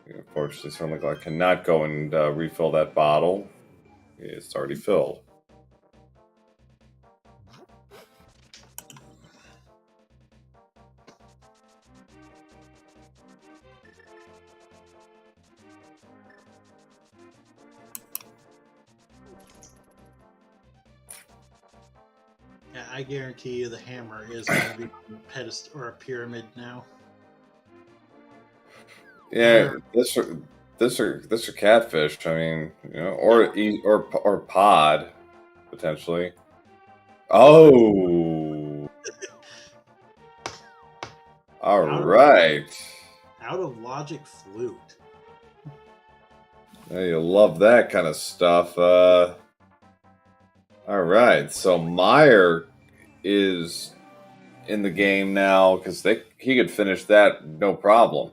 Speaker 1: Unfortunately, SirLinkalot cannot go and refill that bottle. It's already filled.
Speaker 2: Yeah, I guarantee you the hammer is going to be a pedestal or a pyramid now.
Speaker 1: Yeah, this are catfish. I mean, or pod potentially. Oh, all right.
Speaker 2: Out of logic flute.
Speaker 1: Yeah, you love that kind of stuff. All right, so Meyer is in the game now because he could finish that no problem.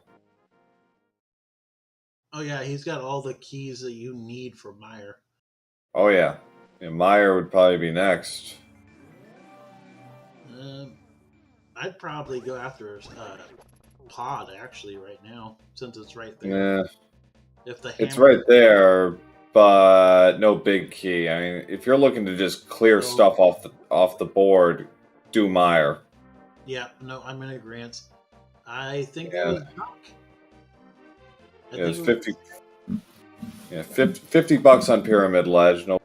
Speaker 2: Oh yeah, he's got all the keys that you need for Meyer.
Speaker 1: Oh yeah, Meyer would probably be next.
Speaker 2: I'd probably go after Pod actually right now since it's right there.
Speaker 1: Yeah, it's right there, but no big key. I mean, if you're looking to just clear stuff off the board, do Meyer.
Speaker 2: Yeah, no, I'm in agreement. I think
Speaker 1: Yeah.
Speaker 2: it was Duck.
Speaker 1: It's 50. Yeah, $50 on Pyramid Ledge. No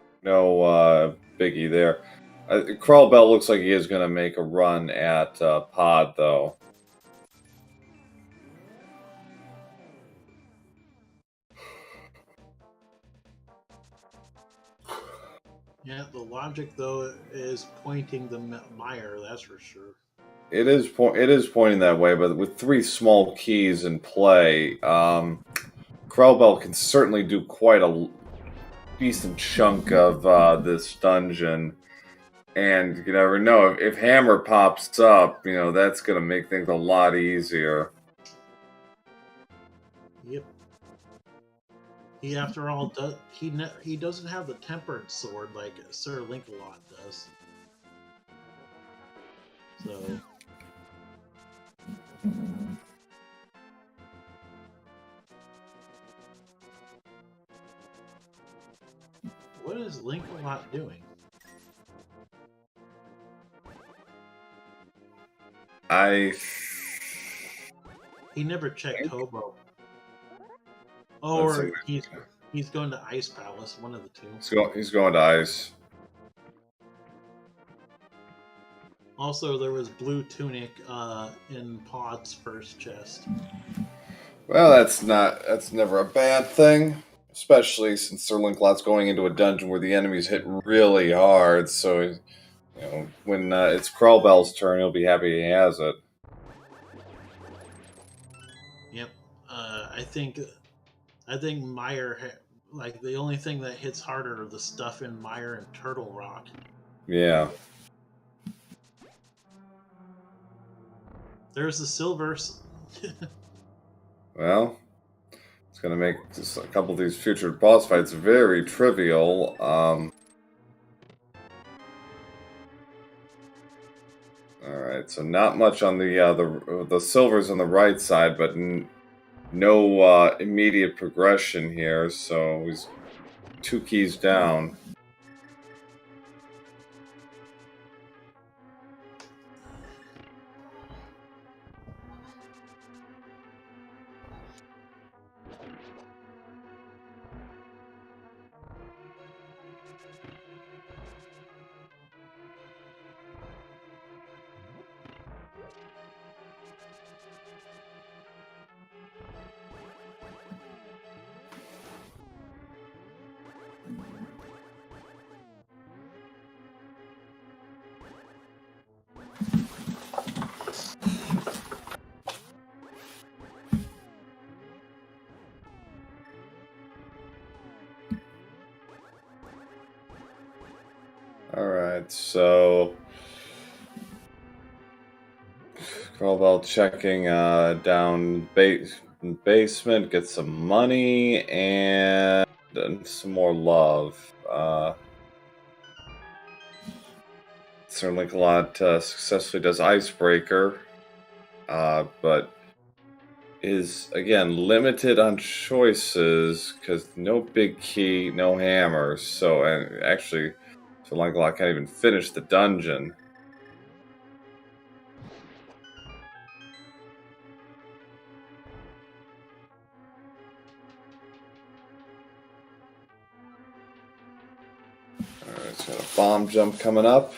Speaker 1: biggie there. Krelbel looks like he is going to make a run at Pod, though.
Speaker 2: Yeah, the logic though is pointing the Meyer. That's for sure.
Speaker 1: It is pointing that way, but with 3 small keys in play, Krelbel can certainly do quite a decent chunk of this dungeon. And you never know, if Hammer pops up, that's going to make things a lot easier.
Speaker 2: Yep. He, after all, he doesn't have the tempered sword like SirLinkalot does. So. What is Linkalot doing? He never checked Hobo. Or he's going to Ice Palace, one of the two.
Speaker 1: He's going to Ice.
Speaker 2: Also, there was Blue Tunic in Pod's first chest.
Speaker 1: Well, that's never a bad thing, especially since SirLinkalot's going into a dungeon where the enemies hit really hard. So, you know, when it's Krelbel's turn, he'll be happy he has it.
Speaker 2: Yep, I think Meyer, like the only thing that hits harder are the stuff in Meyer and Turtle Rock.
Speaker 1: Yeah.
Speaker 2: There's the silvers.
Speaker 1: Well, it's going to make just a couple of these future boss fights very trivial. Alright, so not much on the silvers on the right side, but no immediate progression here, so he's 2 keys down. Alright, so Krelbel checking down basement, get some money and some more love. SirLinkalot successfully does Icebreaker, but is again limited on choices because no big key, no hammers. So, and actually, SirLinkalot can't even finish the dungeon. Alright, so a bomb jump coming up.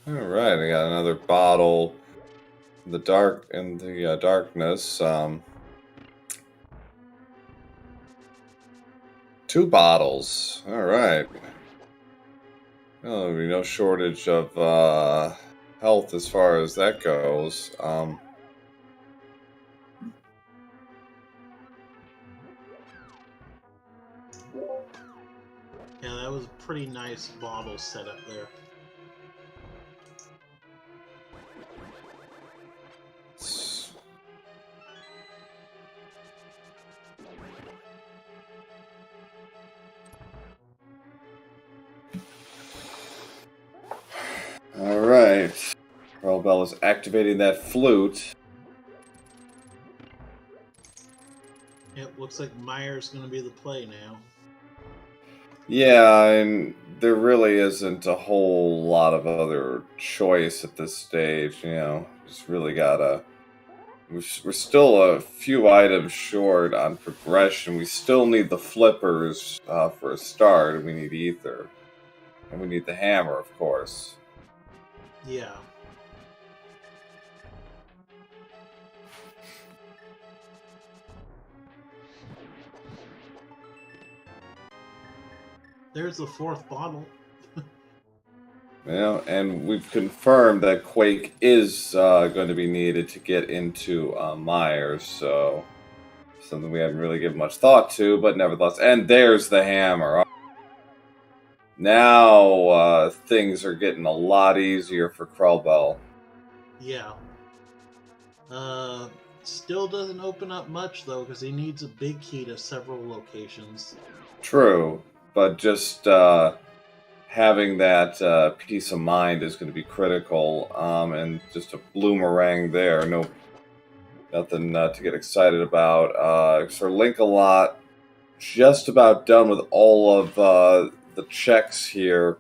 Speaker 1: Alright, I got another bottle in the darkness. 2 bottles. Alright. Well, there'll be no shortage of health as far as that goes.
Speaker 2: Yeah, that was a pretty nice bottle setup there.
Speaker 1: Alright. Krelbel is activating that flute.
Speaker 2: Yep, looks like Meyer's going to be the play now.
Speaker 1: Yeah, and there really isn't a whole lot of other choice at this stage, you know. Just really gotta... We're still a few items short on progression. We still need the flippers for a start. We need ether. And we need the hammer, of course.
Speaker 2: Yeah. There's the 4th bottle.
Speaker 1: Yeah, and we've confirmed that Quake is going to be needed to get into Myers, so something we haven't really given much thought to, but nevertheless. And there's the hammer. Now things are getting a lot easier for krelbel.
Speaker 2: Yeah. Still doesn't open up much, though, because he needs a big key to several locations.
Speaker 1: True, but just having that peace of mind is going to be critical. And just a bloomerang there. Nothing to get excited about. SirLinkalot just about done with all of the checks here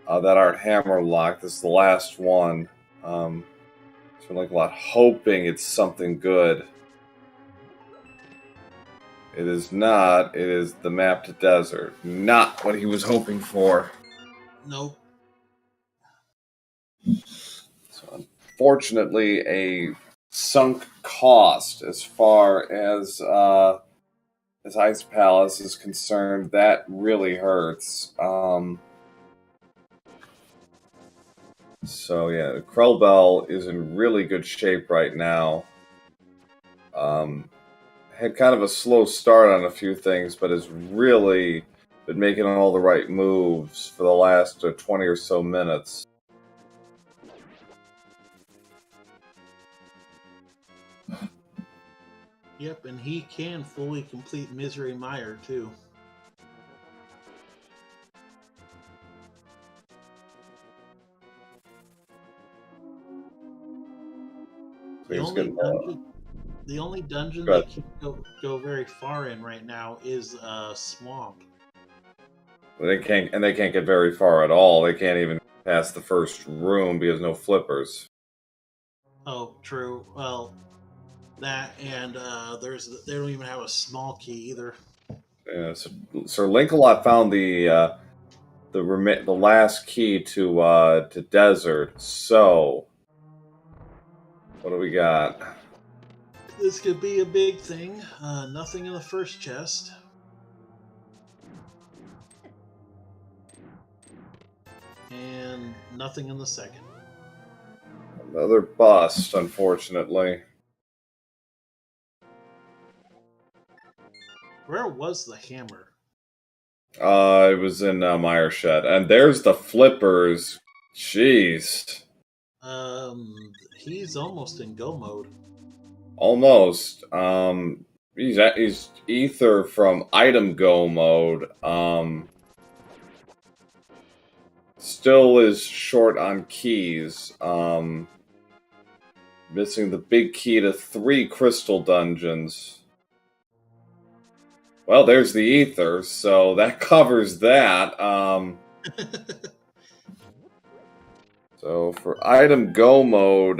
Speaker 1: that aren't hammer locked. This is the last one. SirLinkalot hoping it's something good. It is not. It is the map to desert. Not what he was hoping for.
Speaker 2: Nope.
Speaker 1: So unfortunately, a sunk cost as far as Ice Palace is concerned. That really hurts. So yeah, krelbel is in really good shape right now. Had kind of a slow start on a few things, but has really been making all the right moves for the last 20 or so minutes.
Speaker 2: Yep, and he can fully complete Misery Mire, too. The only dungeon they can't go very far in right now is Swamp.
Speaker 1: They can't get very far at all. They can't even pass the first room because no flippers.
Speaker 2: Oh, true. Well, that and they don't even have a small key either.
Speaker 1: Yeah, so SirLinkalot found the last key to desert. So what do we got?
Speaker 2: This could be a big thing. Nothing in the first chest. And nothing in the second.
Speaker 1: Another bust, unfortunately.
Speaker 2: Where was the hammer?
Speaker 1: It was in Myershed. And there's the flippers. Jeez.
Speaker 2: He's almost in go mode.
Speaker 1: Almost. He's ether from item go mode. Still is short on keys. Missing the big key to 3 crystal dungeons. Well, there's the ether, so that covers that. So for item go mode,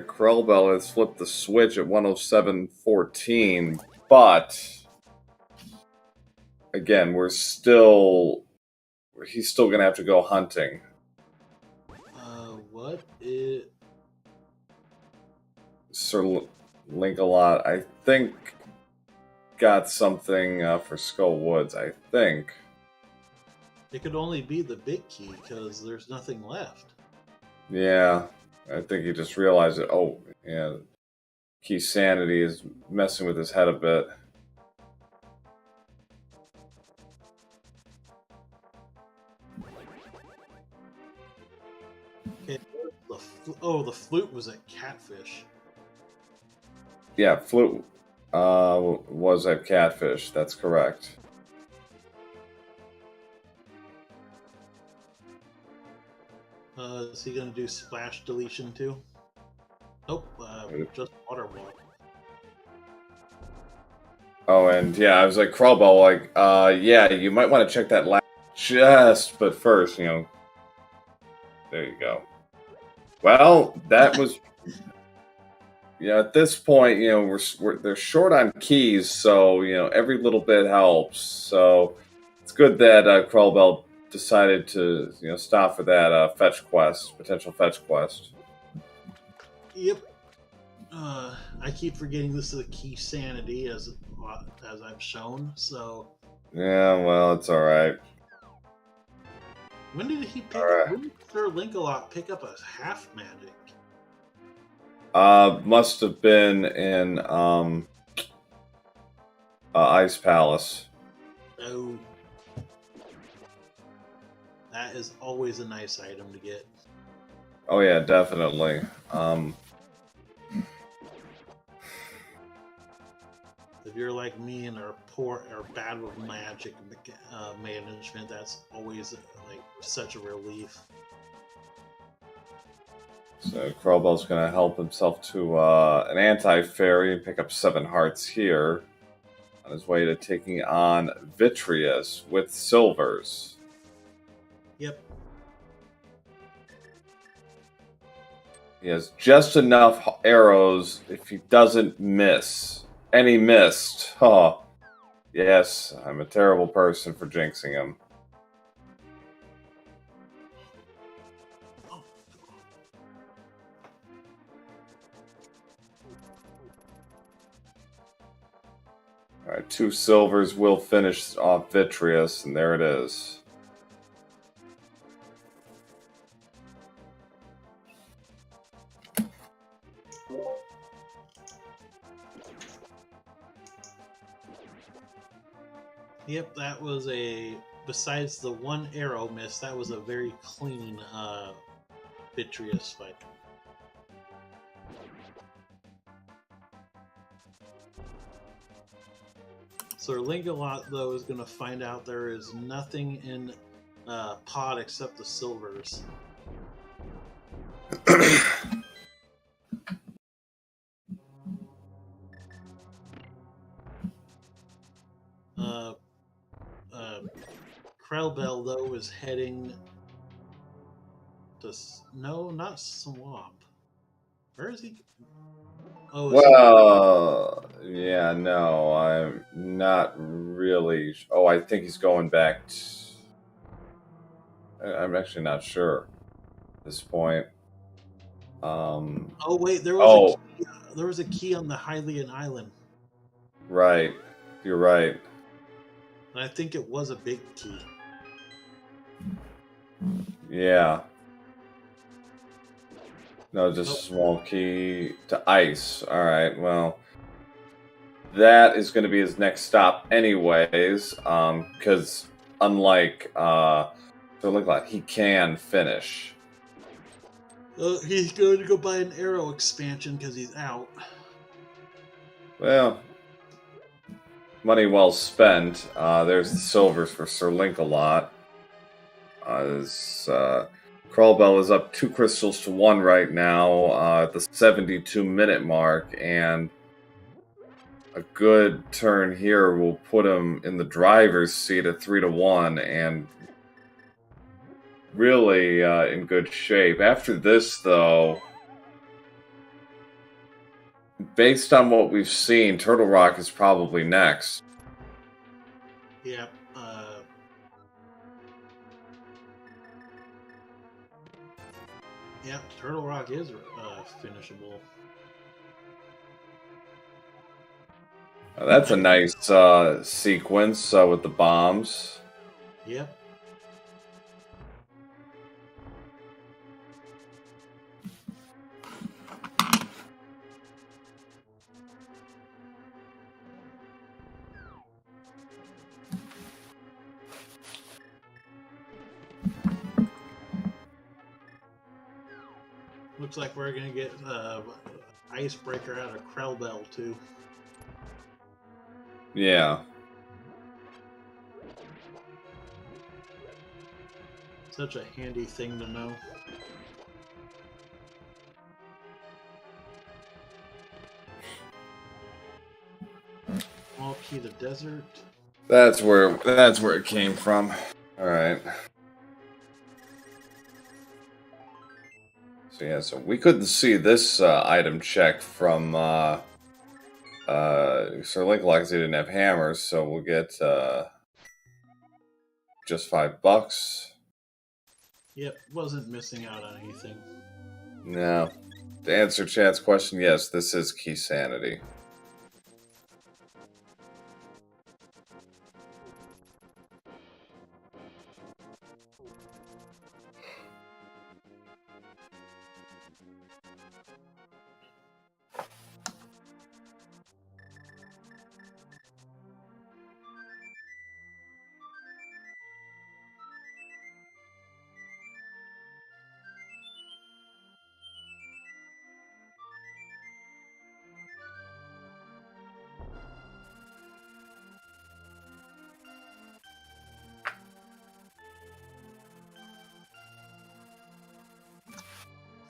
Speaker 1: krelbel has flipped the switch at 107.14, but again, he's still gonna have to go hunting.
Speaker 2: What is
Speaker 1: SirLinkalot, I think, got something for Skull Woods. I think
Speaker 2: it could only be the big key because there's nothing left.
Speaker 1: Yeah, I think he just realized it. Oh, yeah, key sanity is messing with his head a bit.
Speaker 2: Okay. The flute was at Catfish.
Speaker 1: Yeah, flute was at Catfish. That's correct.
Speaker 2: Is he going to do splash deletion too? Nope, just water walk.
Speaker 1: Oh, and yeah, I was like, krelbel, like, yeah, you might want to check that last but first, there you go. Well, that was, at this point, they're short on keys, so, every little bit helps. So it's good that krelbel decided to, stop for that potential fetch quest.
Speaker 2: Yep. I keep forgetting this is a key sanity as I've shown. So.
Speaker 1: Yeah, well, it's all right.
Speaker 2: When did he pick?
Speaker 1: Right.
Speaker 2: When did SirLinkalot pick up a half magic?
Speaker 1: Must have been in Ice Palace.
Speaker 2: Oh, that is always a nice item to get.
Speaker 1: Oh yeah, definitely.
Speaker 2: If you're like me and are poor or bad with magic management, that's always like such a relief.
Speaker 1: So Krelbel's going to help himself to an anti-fairy and pick up 7 hearts here on his way to taking on Vitreous with silvers.
Speaker 2: Yep.
Speaker 1: He has just enough arrows if he doesn't miss. And he missed. Oh, yes, I'm a terrible person for jinxing him. Alright, 2 silvers will finish off Vitreous, and there it is.
Speaker 2: Yep, that was a, besides the one arrow miss, that was a very clean Vitreous fight. SirLinkalot, though, is going to find out there is nothing in pot except the silvers. Krelbel, though, is heading to... No, not Swamp. Where is he? Oh,
Speaker 1: well, yeah, no, I'm not really... Oh, I think he's going back... I'm actually not sure at this point.
Speaker 2: Oh, wait, there was a key. There was a key on the Hylian Island.
Speaker 1: Right, you're right.
Speaker 2: And I think it was a big key.
Speaker 1: Yeah. No, just a small key to ice. Alright, well. That is going to be his next stop anyways. Because unlike SirLinkalot, he can finish.
Speaker 2: He's going to go buy an arrow expansion because he's out.
Speaker 1: Well, money well spent. There's the silvers for SirLinkalot. Krelbel is up 2 crystals to 1 right now at the 72-minute mark, and a good turn here will put him in the driver's seat at 3 to 1, and really in good shape. After this, though, based on what we've seen, Turtle Rock is probably next.
Speaker 2: Yep. Yep, Turtle Rock is finishable.
Speaker 1: That's a nice sequence with the bombs.
Speaker 2: Yep. Looks like we're going to get Icebreaker out of Krelbel, too.
Speaker 1: Yeah.
Speaker 2: Such a handy thing to know. Small key to desert.
Speaker 1: That's where it came from. All right. So yeah, so we couldn't see this item check from SirLinkalot because he didn't have hammers, so we'll get just $5.
Speaker 2: Yep, wasn't missing out on anything.
Speaker 1: No. To answer Chad's question, yes, this is Key Sanity.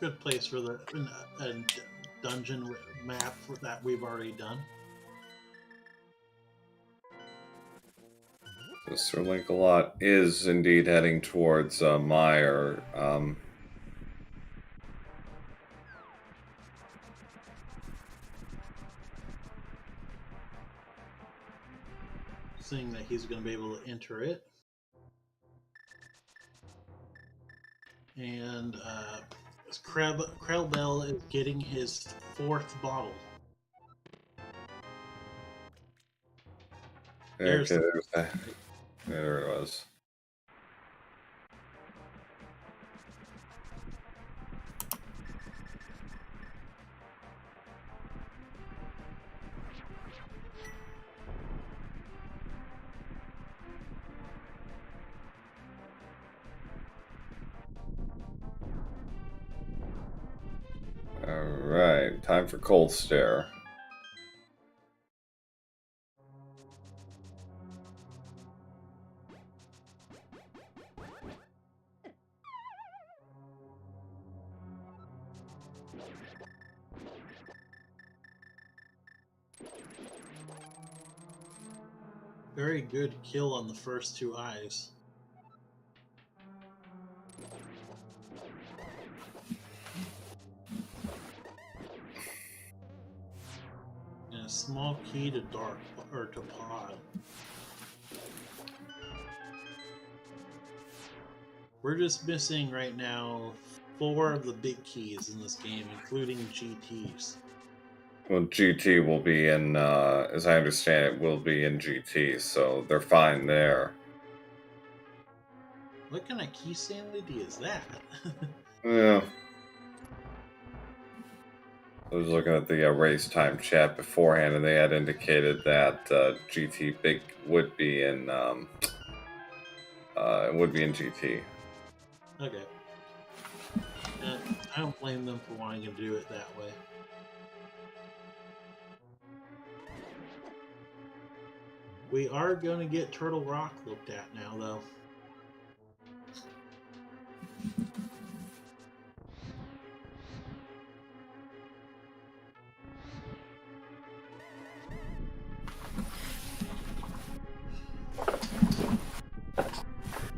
Speaker 2: good place for the dungeon map that we've already done.
Speaker 1: So SirLinkalot is indeed heading towards Meyer.
Speaker 2: Seeing that he's going to be able to enter it. And Krelbel is getting his 4th bottle.
Speaker 1: There it was. Alright, time for Cold Stare.
Speaker 2: Very good kill on the first 2 eyes. And a small key to dark or to pod. We're just missing right now 4 of the big keys in this game, including GTs.
Speaker 1: Well, GT will be in, as I understand it, will be in GT, so they're fine there.
Speaker 2: What kind of key sanity is that?
Speaker 1: Yeah. I was looking at the race time chat beforehand, and they had indicated that GT big would be in GT.
Speaker 2: Okay. I don't blame them for wanting to do it that way. We are going to get Turtle Rock looked at now, though.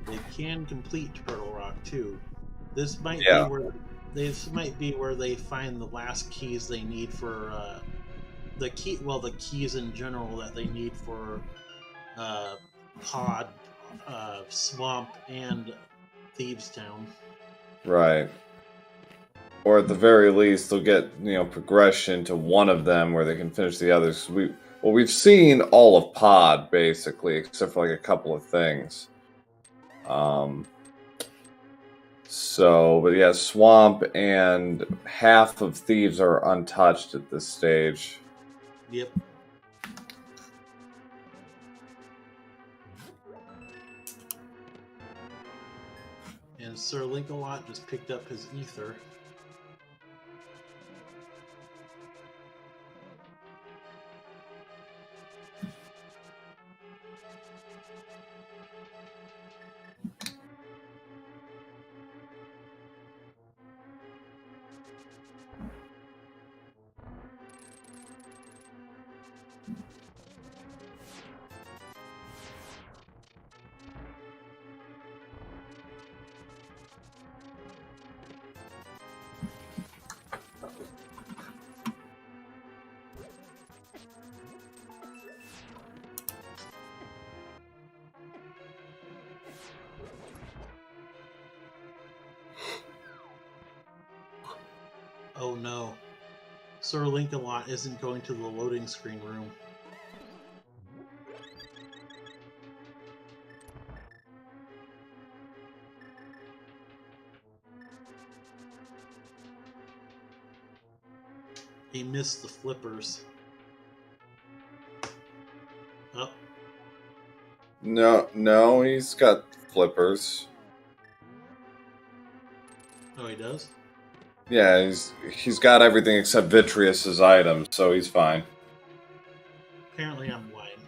Speaker 2: They can complete Turtle Rock too. This might be where they find the last keys they need for the keys in general that they need for Pod, Swamp, and Thieves Town.
Speaker 1: Right. Or at the very least, they'll get progression to one of them where they can finish the others. We've seen all of Pod basically, except for like a couple of things. But yeah, Swamp and half of Thieves are untouched at this stage.
Speaker 2: Yep. And SirLinkalot just picked up his ether. Oh no. SirLinkalot isn't going to the loading screen room. He missed the flippers. Oh.
Speaker 1: No, he's got flippers.
Speaker 2: Oh, he does?
Speaker 1: Yeah, he's got everything except Vitreous's items, so he's fine.
Speaker 2: Apparently I'm blind.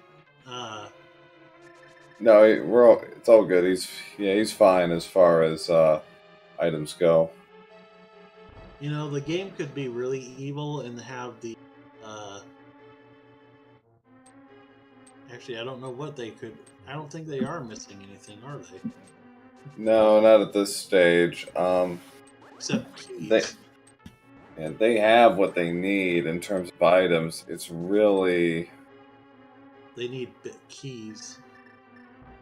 Speaker 1: No, it's all good. He's fine as far as items go.
Speaker 2: You know, the game could be really evil and have the. Actually, I don't know what they could. I don't think they are missing anything, are they?
Speaker 1: No, not at this stage.
Speaker 2: Except
Speaker 1: They
Speaker 2: keys.
Speaker 1: and they have what they need in terms of items. It's really
Speaker 2: They need keys.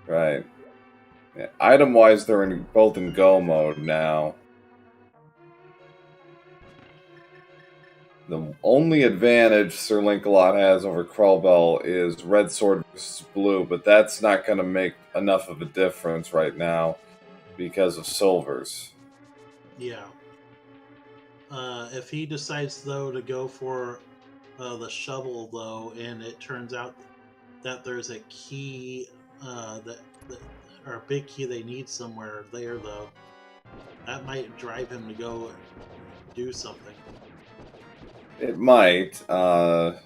Speaker 1: right. Yeah, item-wise, they're both in go mode now. The only advantage SirLinkalot has over krelbel is red sword versus blue, but that's not going to make enough of a difference right now because of silvers.
Speaker 2: Yeah. If he decides though to go for the shovel though, and it turns out that there's a key or a big key they need somewhere there though, that might drive him to go do something.
Speaker 1: It might. So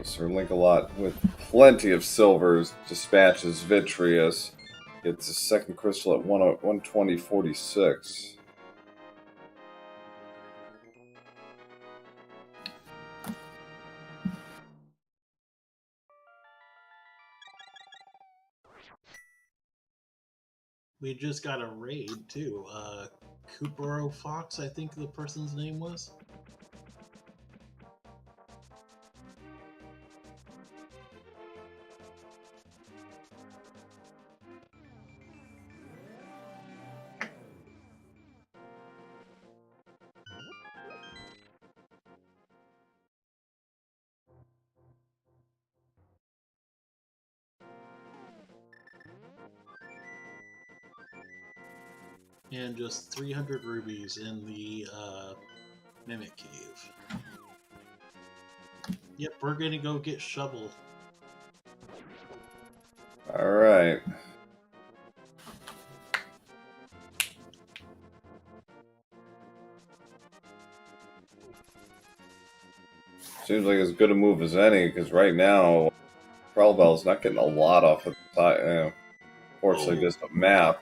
Speaker 1: SirLinkalot, with plenty of silvers, dispatches Vitreous. Gets his second crystal at 120.46.
Speaker 2: We just got a raid too. Coopero Fox, I think the person's name was. And just 300 rubies in the Mimic Cave. Yep, we're gonna go get Shovel.
Speaker 1: Alright. Seems like as good a move as any, because right now, krelbel's not getting a lot off of the side. Fortunately, just a map.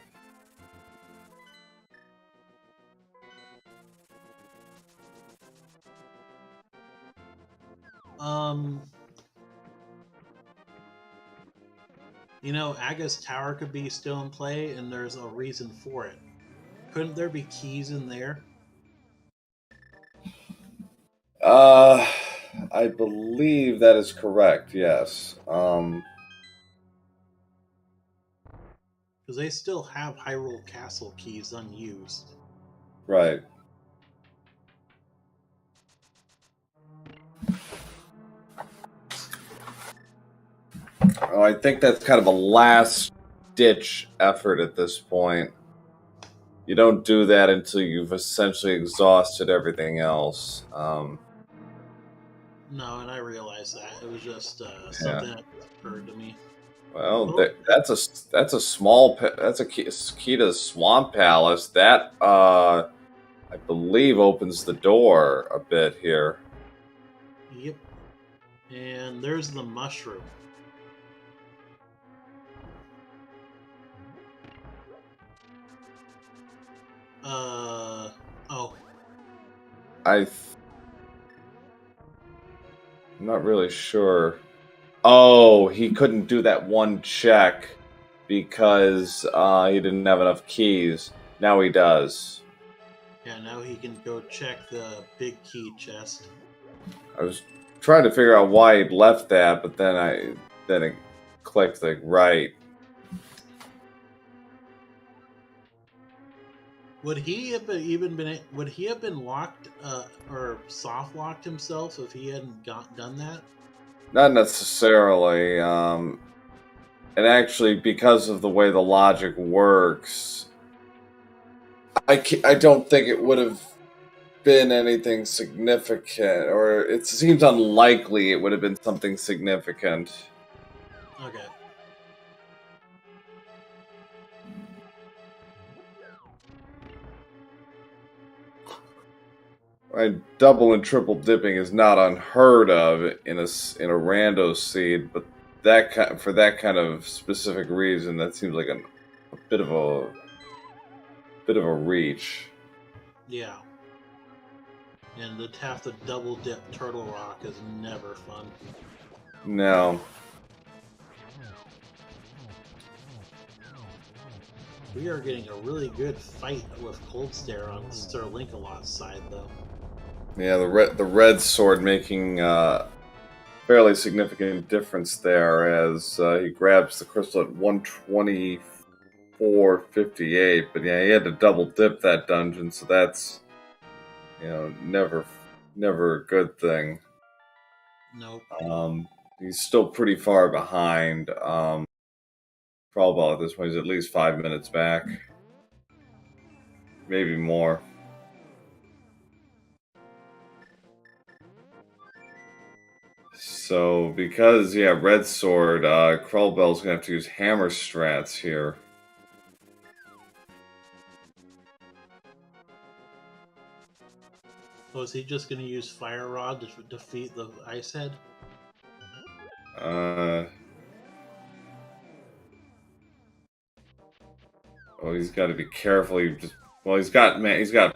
Speaker 2: You know, Aga's Tower could be still in play, and there's a reason for it. Couldn't there be keys in there?
Speaker 1: I believe that is correct, yes.
Speaker 2: Because they still have Hyrule Castle keys unused.
Speaker 1: Right. Oh, I think that's kind of a last-ditch effort at this point. You don't do that until you've essentially exhausted everything else.
Speaker 2: No, and I realized that. It was just something that occurred to me.
Speaker 1: Well, that's a small that's a key to the Swamp Palace. That I believe opens the door a bit here.
Speaker 2: Yep. And there's the mushroom. Oh.
Speaker 1: I'm not really sure. Oh, he couldn't do that one check because he didn't have enough keys. Now he does.
Speaker 2: Yeah, now he can go check the big key chest.
Speaker 1: I was trying to figure out why he'd left that, but then it clicked like right.
Speaker 2: Would he have been locked or soft locked himself if he hadn't done that?
Speaker 1: Not necessarily. And actually, because of the way the logic works, I don't think it would have been anything significant, or it seems unlikely it would have been something significant.
Speaker 2: Okay.
Speaker 1: Right, double and triple dipping is not unheard of in a rando seed, but for that kind of specific reason, that seems like an bit of a reach.
Speaker 2: Yeah. And to have to double dip Turtle Rock is never fun.
Speaker 1: No.
Speaker 2: We are getting a really good fight with Cold Stare on SirLinkalot's side, though.
Speaker 1: Yeah, the red sword making fairly significant difference there as he grabs the crystal at 124.58. But yeah, he had to double dip that dungeon, so that's never a good thing.
Speaker 2: Nope.
Speaker 1: He's still pretty far behind. Krelbel at this point is at least 5 minutes back, maybe more. So because red sword, Krelbel's gonna have to use hammer strats here.
Speaker 2: So is he just going to use Fire Rod to defeat the Ice Head?
Speaker 1: Oh, he's got to be careful. He's got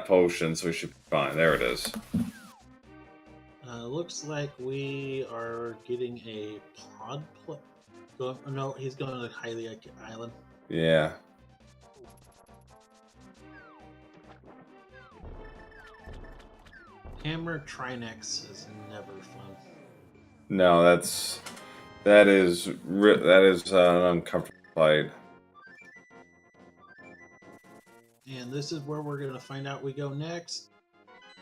Speaker 1: potions, so he should be fine. There it is.
Speaker 2: Looks like we are getting a pod. No, he's going to Hylia Island.
Speaker 1: Yeah.
Speaker 2: Hammer Trinex is never fun.
Speaker 1: No, that is an uncomfortable fight.
Speaker 2: And this is where we're going to find out we go next.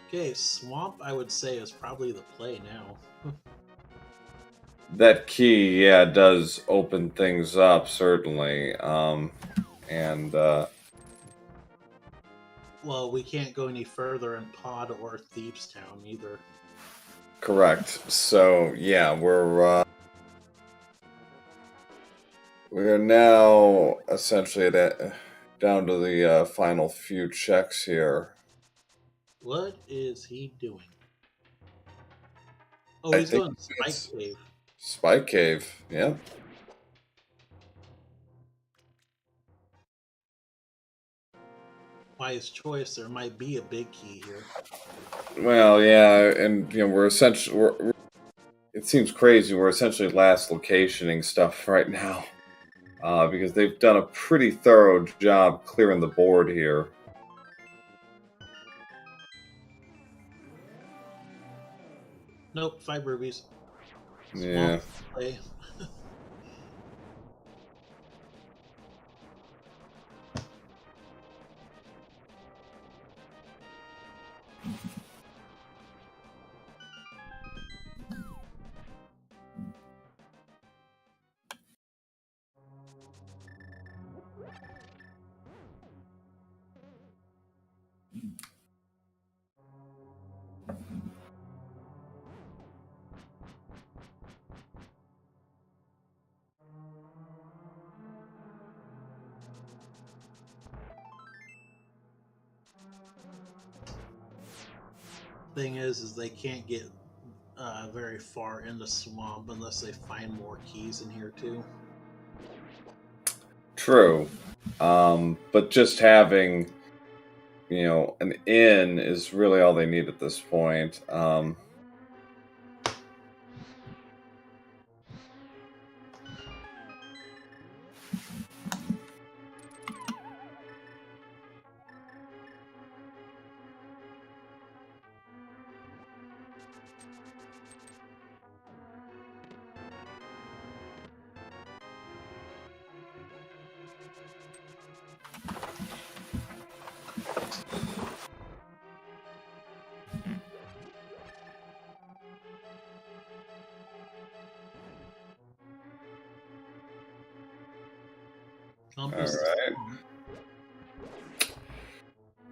Speaker 2: Okay, Swamp, I would say, is probably the play now.
Speaker 1: That key, does open things up, certainly.
Speaker 2: Well, we can't go any further in Pod or Thieves Town either.
Speaker 1: Correct. So, yeah, we're now essentially down to the final few checks here.
Speaker 2: What is he doing? Oh, he's going Spike Cave.
Speaker 1: Spike Cave, yeah.
Speaker 2: Wise choice. There might be a big key here.
Speaker 1: Well, yeah, and we're essentially it seems crazy. We're essentially last locationing stuff right now because they've done a pretty thorough job clearing the board here.
Speaker 2: Nope, 5 rubies.
Speaker 1: Yeah.
Speaker 2: Play. Thing is they can't get very far in the swamp unless they find more keys in here too.
Speaker 1: True, but just having an inn is really all they need at this point. All right.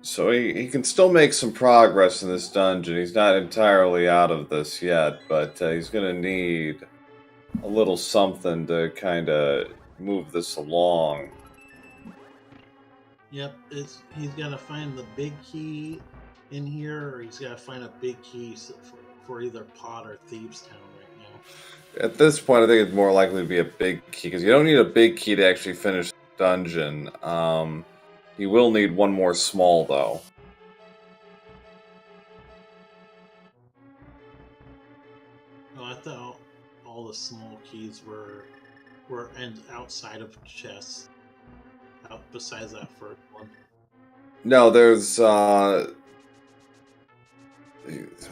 Speaker 1: So he can still make some progress in this dungeon. He's not entirely out of this yet, but he's going to need a little something to kind of move this along.
Speaker 2: Yep, he's got to find the big key in here, or he's got to find a big key for either Pod or Thieves Town right now.
Speaker 1: At this point, I think it's more likely to be a big key, because you don't need a big key to actually finish dungeon. He will need one more small, though.
Speaker 2: Oh, I thought all the small keys were outside of chests. Besides that first one.
Speaker 1: No, there's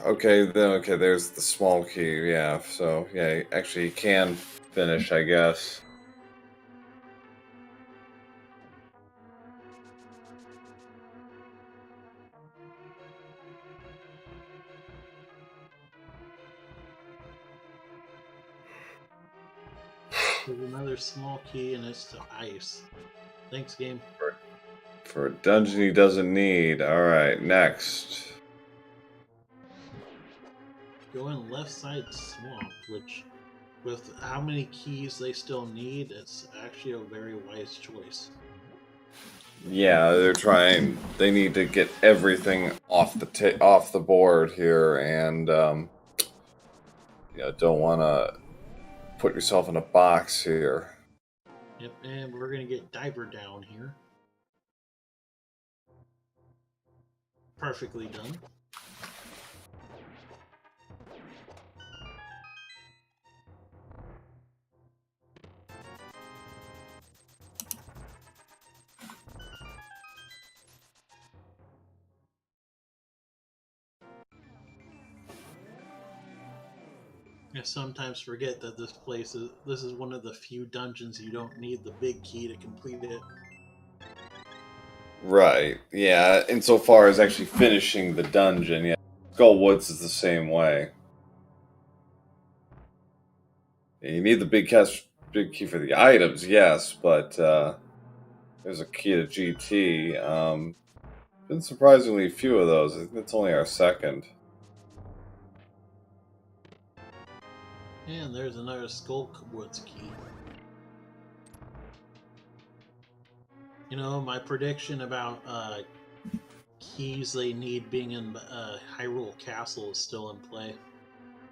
Speaker 1: okay, there's the small key, yeah. So yeah, actually you can finish, I guess.
Speaker 2: There's another small key and it's to ice. Thanks, game.
Speaker 1: For a dungeon he doesn't need. Alright, next.
Speaker 2: Go in left side swamp, which with how many keys they still need, it's actually a very wise choice.
Speaker 1: Yeah, they're trying. They need to get everything off the board here, and don't want to put yourself in a box here.
Speaker 2: Yep, and we're gonna get Diver down here. Perfectly done. I sometimes forget that this is one of the few dungeons you don't need the big key to complete it.
Speaker 1: Right. Yeah. Insofar as actually finishing the dungeon, yeah. Skull Woods is the same way. You need the big key for the items, yes, but there's a key to GT. Been surprisingly few of those. I think that's only our second.
Speaker 2: And there's another Skull Woods key. You know, my prediction about keys they need being in Hyrule Castle is still in play.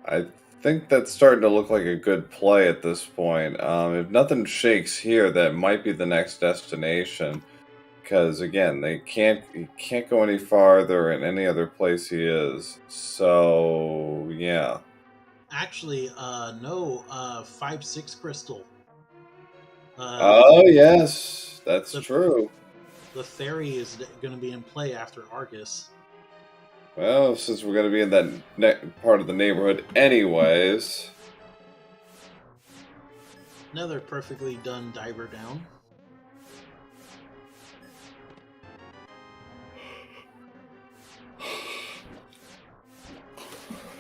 Speaker 1: I think that's starting to look like a good play at this point. If nothing shakes here, that might be the next destination. Because again, he can't go any farther in any other place he is. So yeah.
Speaker 2: Actually, no, 5-6 crystal.
Speaker 1: Oh yes, that's true.
Speaker 2: The ferry is going to be in play after Argus.
Speaker 1: Well, since we're going to be in that part of the neighborhood anyways.
Speaker 2: Another perfectly done diver down.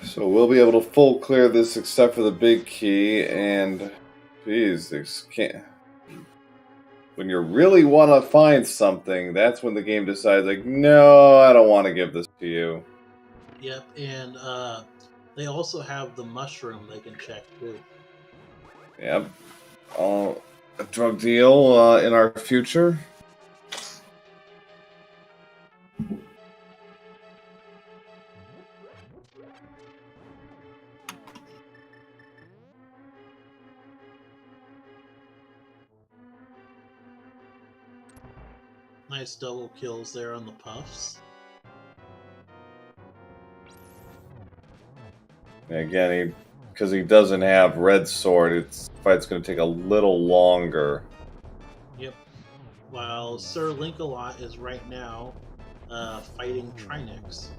Speaker 1: So we'll be able to full clear this except for the big key, and geez, this can't. When you really want to find something, that's when the game decides, like, no, I don't want to give this to you.
Speaker 2: Yep, and they also have the mushroom they can check too.
Speaker 1: Yep. A drug deal in our future.
Speaker 2: Nice double kills there on the puffs.
Speaker 1: Again, because he doesn't have red sword, fight's going to take a little longer.
Speaker 2: Yep. While SirLinkalot is right now fighting Trinix.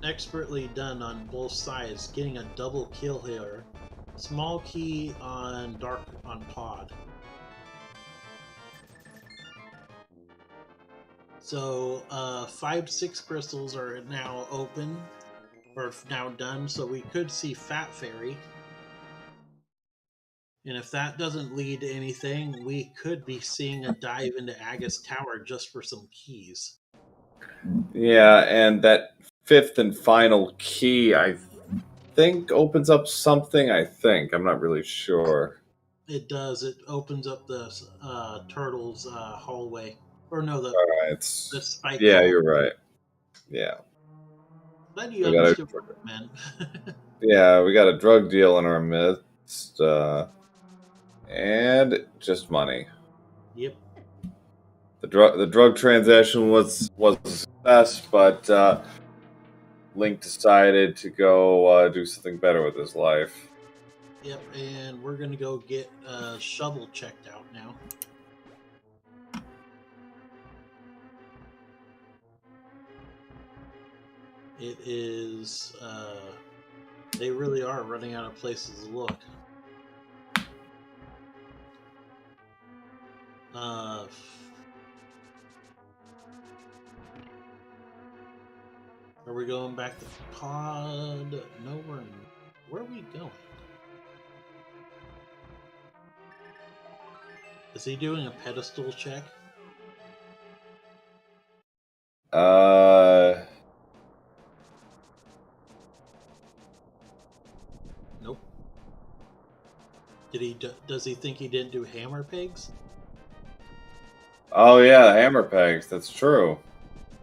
Speaker 2: Expertly done on both sides, getting a double kill here. Small key on Pod. So 5-6 crystals are now open, or now done, so we could see Fat Fairy. And if that doesn't lead to anything, we could be seeing a dive into Agus Tower just for some keys.
Speaker 1: Yeah, and that fifth and final key, I think, opens up something. I'm not really sure.
Speaker 2: It does. It opens up the turtle's hallway. Or no, the
Speaker 1: All right.
Speaker 2: spike.
Speaker 1: Yeah,
Speaker 2: hallway.
Speaker 1: you're right. Yeah.
Speaker 2: Glad you
Speaker 1: We got
Speaker 2: understood what it meant.
Speaker 1: yeah, we got a drug deal in our midst, and just money.
Speaker 2: Yep.
Speaker 1: The drug transaction was a success, but Link decided to go do something better with his life.
Speaker 2: Yep, and we're gonna go get Shovel checked out now. It is. They really are running out of places to look. Are we going back to pod? No, where are we going? Is he doing a pedestal check? Nope. Does he think he didn't do hammer pegs?
Speaker 1: Oh yeah, hammer pegs. That's true.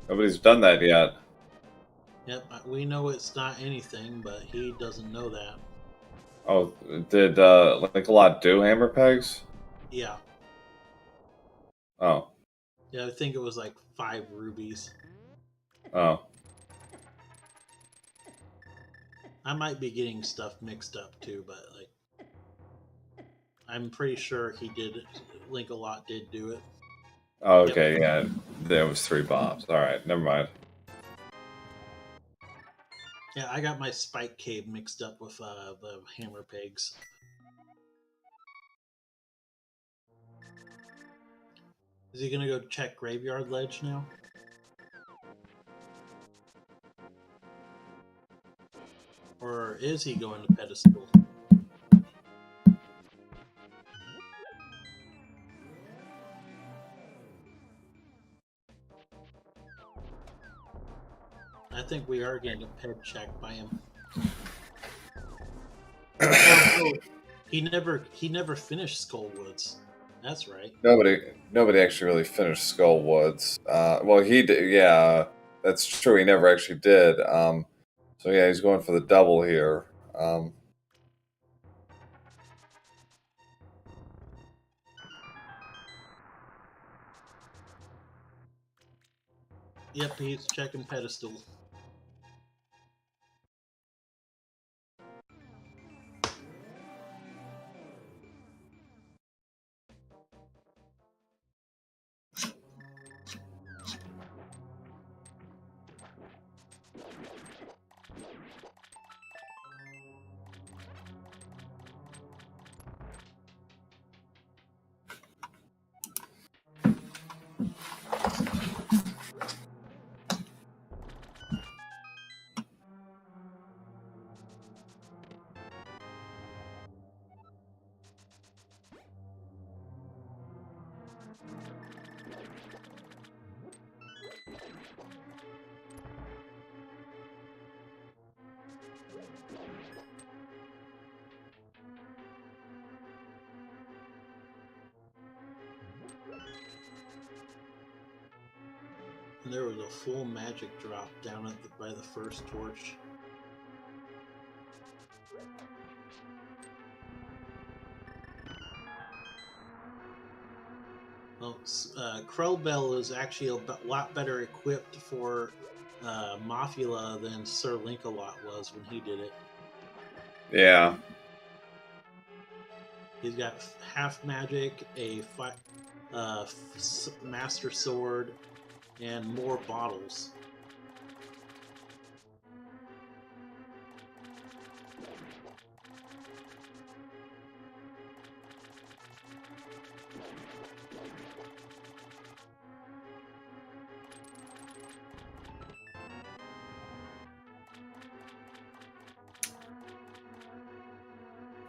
Speaker 1: Nobody's done that yet.
Speaker 2: Yep, we know it's not anything, but he doesn't know that.
Speaker 1: Oh, did Linkalot do hammer pegs?
Speaker 2: Yeah.
Speaker 1: Oh.
Speaker 2: Yeah, I think it was like 5 rubies.
Speaker 1: Oh.
Speaker 2: I might be getting stuff mixed up too, but like I'm pretty sure he did. Linkalot did do it.
Speaker 1: Oh, okay, yeah. There was 3 bombs. Alright, never mind.
Speaker 2: Yeah, I got my spike cave mixed up with the hammer pegs. Is he gonna go check Graveyard Ledge now? Or is he going to pedestal? I think we are getting a ped check by him. Oh, he never finished Skullwoods. That's right.
Speaker 1: Nobody actually really finished Skullwoods. Well, he did. Yeah, that's true. He never actually did. So yeah, he's going for the double here.
Speaker 2: Yep, he's checking pedestal. And there was a full magic drop down by the first torch. Well, krelbel is actually a lot better equipped for Mothula than SirLinkalot was when he did it.
Speaker 1: Yeah.
Speaker 2: He's got half magic, a master sword, and more bottles.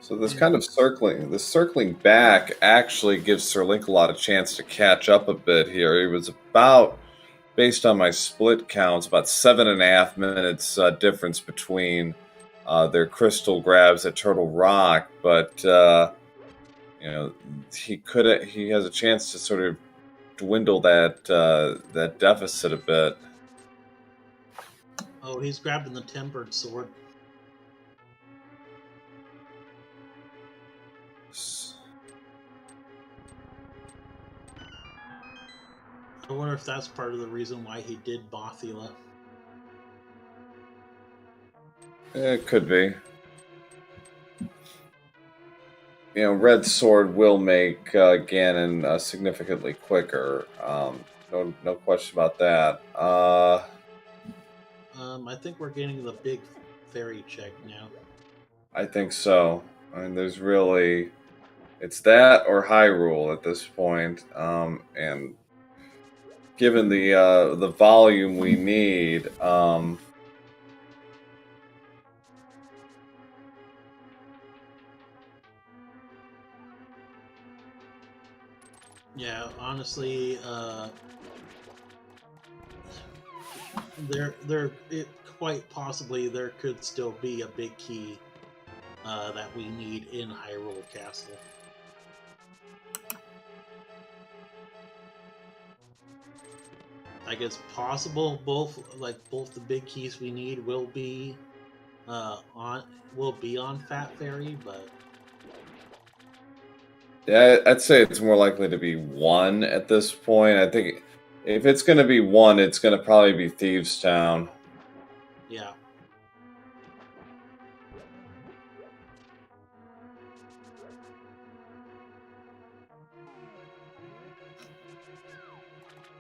Speaker 1: So this kind of circling back actually gives SirLinkalot a chance to catch up a bit here. He was about, based on my split counts, about 7.5 minutes difference between their crystal grabs at Turtle Rock, but you know, he has a chance to sort of dwindle that deficit a bit.
Speaker 2: Oh, he's grabbing the tempered sword. I wonder if that's part of the reason why he did Bothula.
Speaker 1: It could be. You know, Red Sword will make Ganon significantly quicker. No question about that.
Speaker 2: I think we're getting the big fairy check now.
Speaker 1: I think so. I mean, there's really... It's that or Hyrule at this point. And given the volume we need...
Speaker 2: Yeah, honestly, quite possibly there could still be a big key that we need in Hyrule Castle. Like it's possible both the big keys we need will be on Fat Fairy, but
Speaker 1: Yeah, I'd say it's more likely to be one at this point. I think if it's going to be one, it's going to probably be Thieves Town.
Speaker 2: Yeah.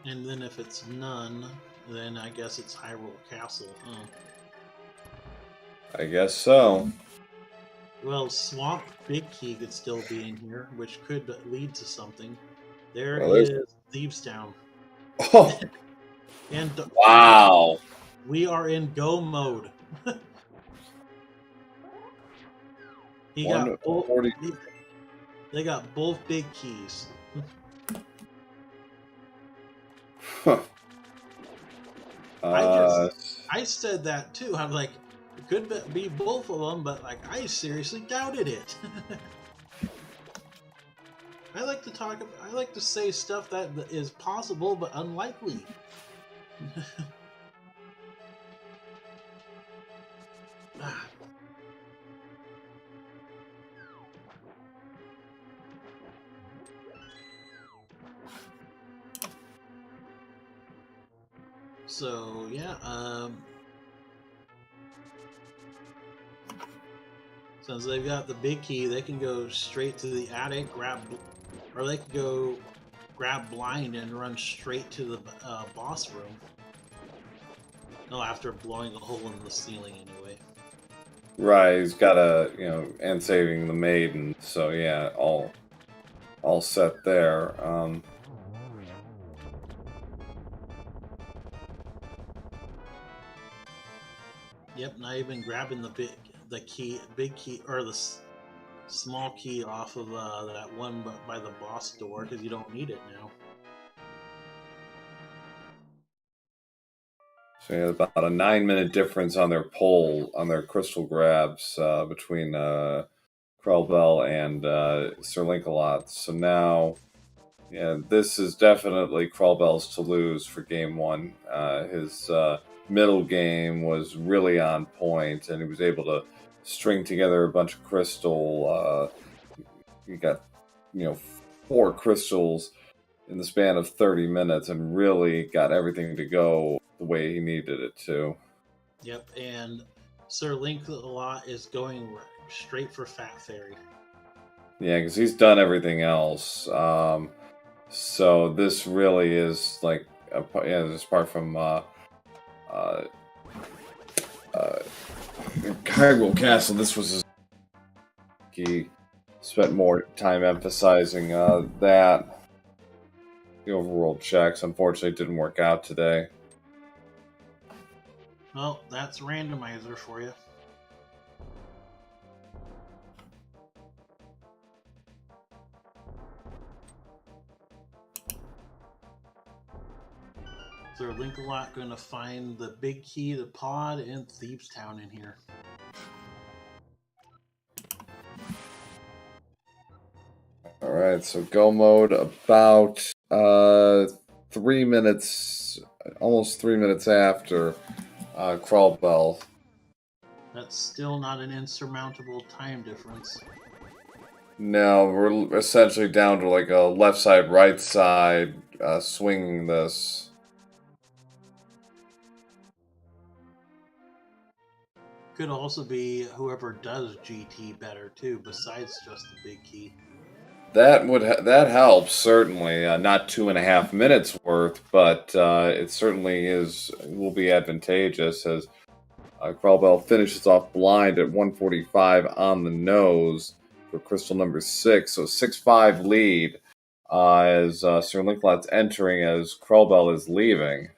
Speaker 2: And then if it's none, then I guess it's Hyrule Castle, huh?
Speaker 1: I guess so.
Speaker 2: Well, Swamp Big Key could still be in here, which could lead to something. There
Speaker 1: Well,
Speaker 2: is Thieves Town.
Speaker 1: Oh!
Speaker 2: And
Speaker 1: Wow!
Speaker 2: We are in go mode. They got both big keys.
Speaker 1: Huh.
Speaker 2: I said that too. I'm like, it could be both of them, but like I seriously doubted it. I like to say stuff that is possible but unlikely. So yeah, since they've got the big key, they can go straight to the attic, or they can go grab Blind and run straight to the boss room. No, after blowing a hole in the ceiling anyway.
Speaker 1: Right, he's got and saving the maiden. So yeah, all set there.
Speaker 2: Yep, not even grabbing the big key, or the small key off of that one by the boss door because you don't need it now.
Speaker 1: So yeah, about a 9-minute difference on their crystal grabs between krelbel and SirLinkalot. So now, yeah, this is definitely krelbel's to lose for game one. His middle game was really on point, and he was able to string together a bunch of crystal. He got 4 crystals in the span of 30 minutes and really got everything to go the way he needed it to.
Speaker 2: Yep, and SirLinkalot is going straight for Fat Fairy.
Speaker 1: Yeah, because he's done everything else. So this really is like, apart from Hyrule Castle, this was he spent more time emphasizing that. The overworld checks, unfortunately, didn't work out today.
Speaker 2: Well, that's randomizer for you. SirLinkalot going to find the big key, the pod, and Thieves Town in here.
Speaker 1: Alright, so go mode about 3 minutes, almost 3 minutes after krelbel.
Speaker 2: That's still not an insurmountable time difference.
Speaker 1: No, we're essentially down to like a left side, right side swinging this.
Speaker 2: Could also be whoever does GT better too, besides just the big key.
Speaker 1: That helps certainly. Not 2.5 minutes worth, but it certainly will be advantageous as krelbel finishes off blind at 145 on the nose for crystal number 6. So 6-5 lead as SirLinkalot's entering as krelbel is leaving.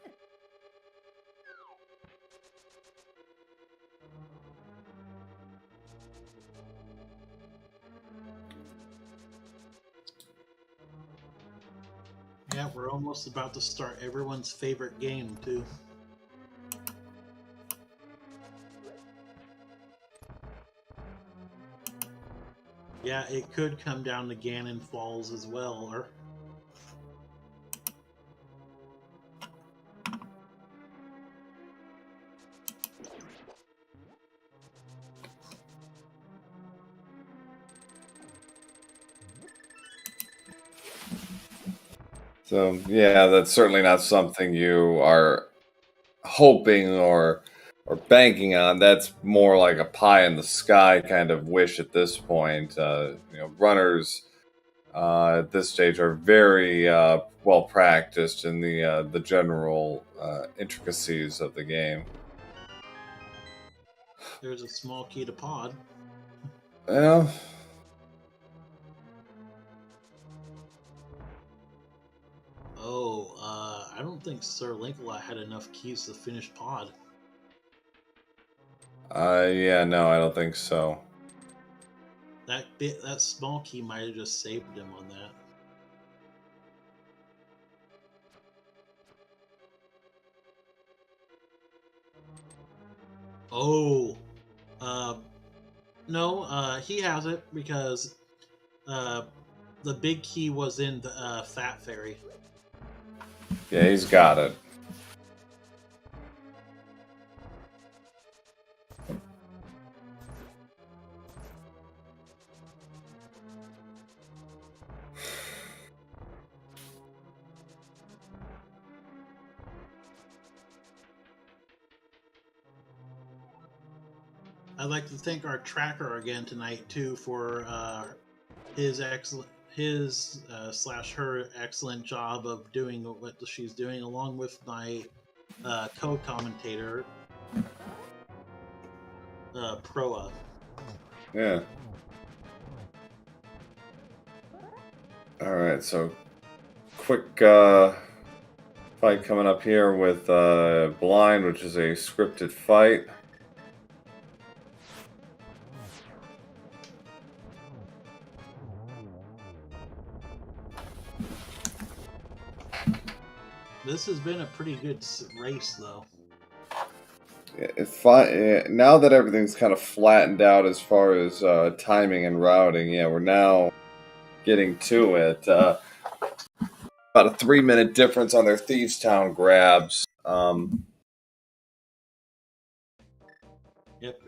Speaker 2: Yeah, we're almost about to start everyone's favorite game too. Yeah, it could come down to Ganon Falls as well, or
Speaker 1: So yeah, that's certainly not something you are hoping or banking on. That's more like a pie in the sky kind of wish at this point. Runners at this stage are very well practiced in the general intricacies of the game.
Speaker 2: there's a small key to pod.
Speaker 1: Well,
Speaker 2: Oh, I don't think SirLinkalot had enough keys to finish pod.
Speaker 1: yeah, no, I don't think so.
Speaker 2: That small key might have just saved him on that. Oh, no, he has it because the big key was in the Fat Fairy.
Speaker 1: Yeah, he's got it.
Speaker 2: I'd like to thank our tracker again tonight too for his excellent slash her excellent job of doing what she's doing, along with my co-commentator Proa.
Speaker 1: Yeah. All right, so quick fight coming up here with Blind, which is a scripted fight.
Speaker 2: This has been a pretty good race, though.
Speaker 1: Now that everything's kind of flattened out as far as timing and routing, yeah, we're now getting to it. About a 3-minute difference on their Thieves Town grabs.
Speaker 2: Yep,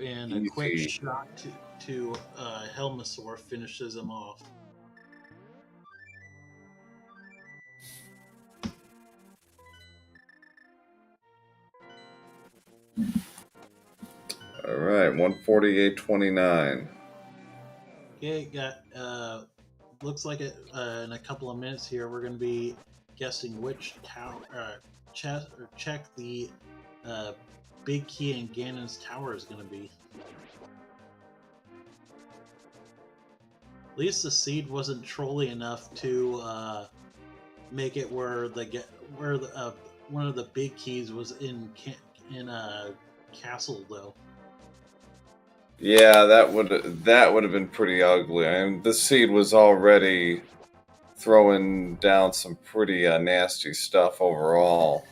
Speaker 2: and a quick shot to Helmasaur finishes him off.
Speaker 1: All right, 148.29.
Speaker 2: Okay, got looks like it in a couple of minutes here we're going to be guessing which tower check the big key in Ganon's tower is going to be. At least the seed wasn't trolly enough to make it where one of the big keys was in a castle though.
Speaker 1: Yeah, that would have been pretty ugly. I mean, the seed was already throwing down some pretty nasty stuff overall.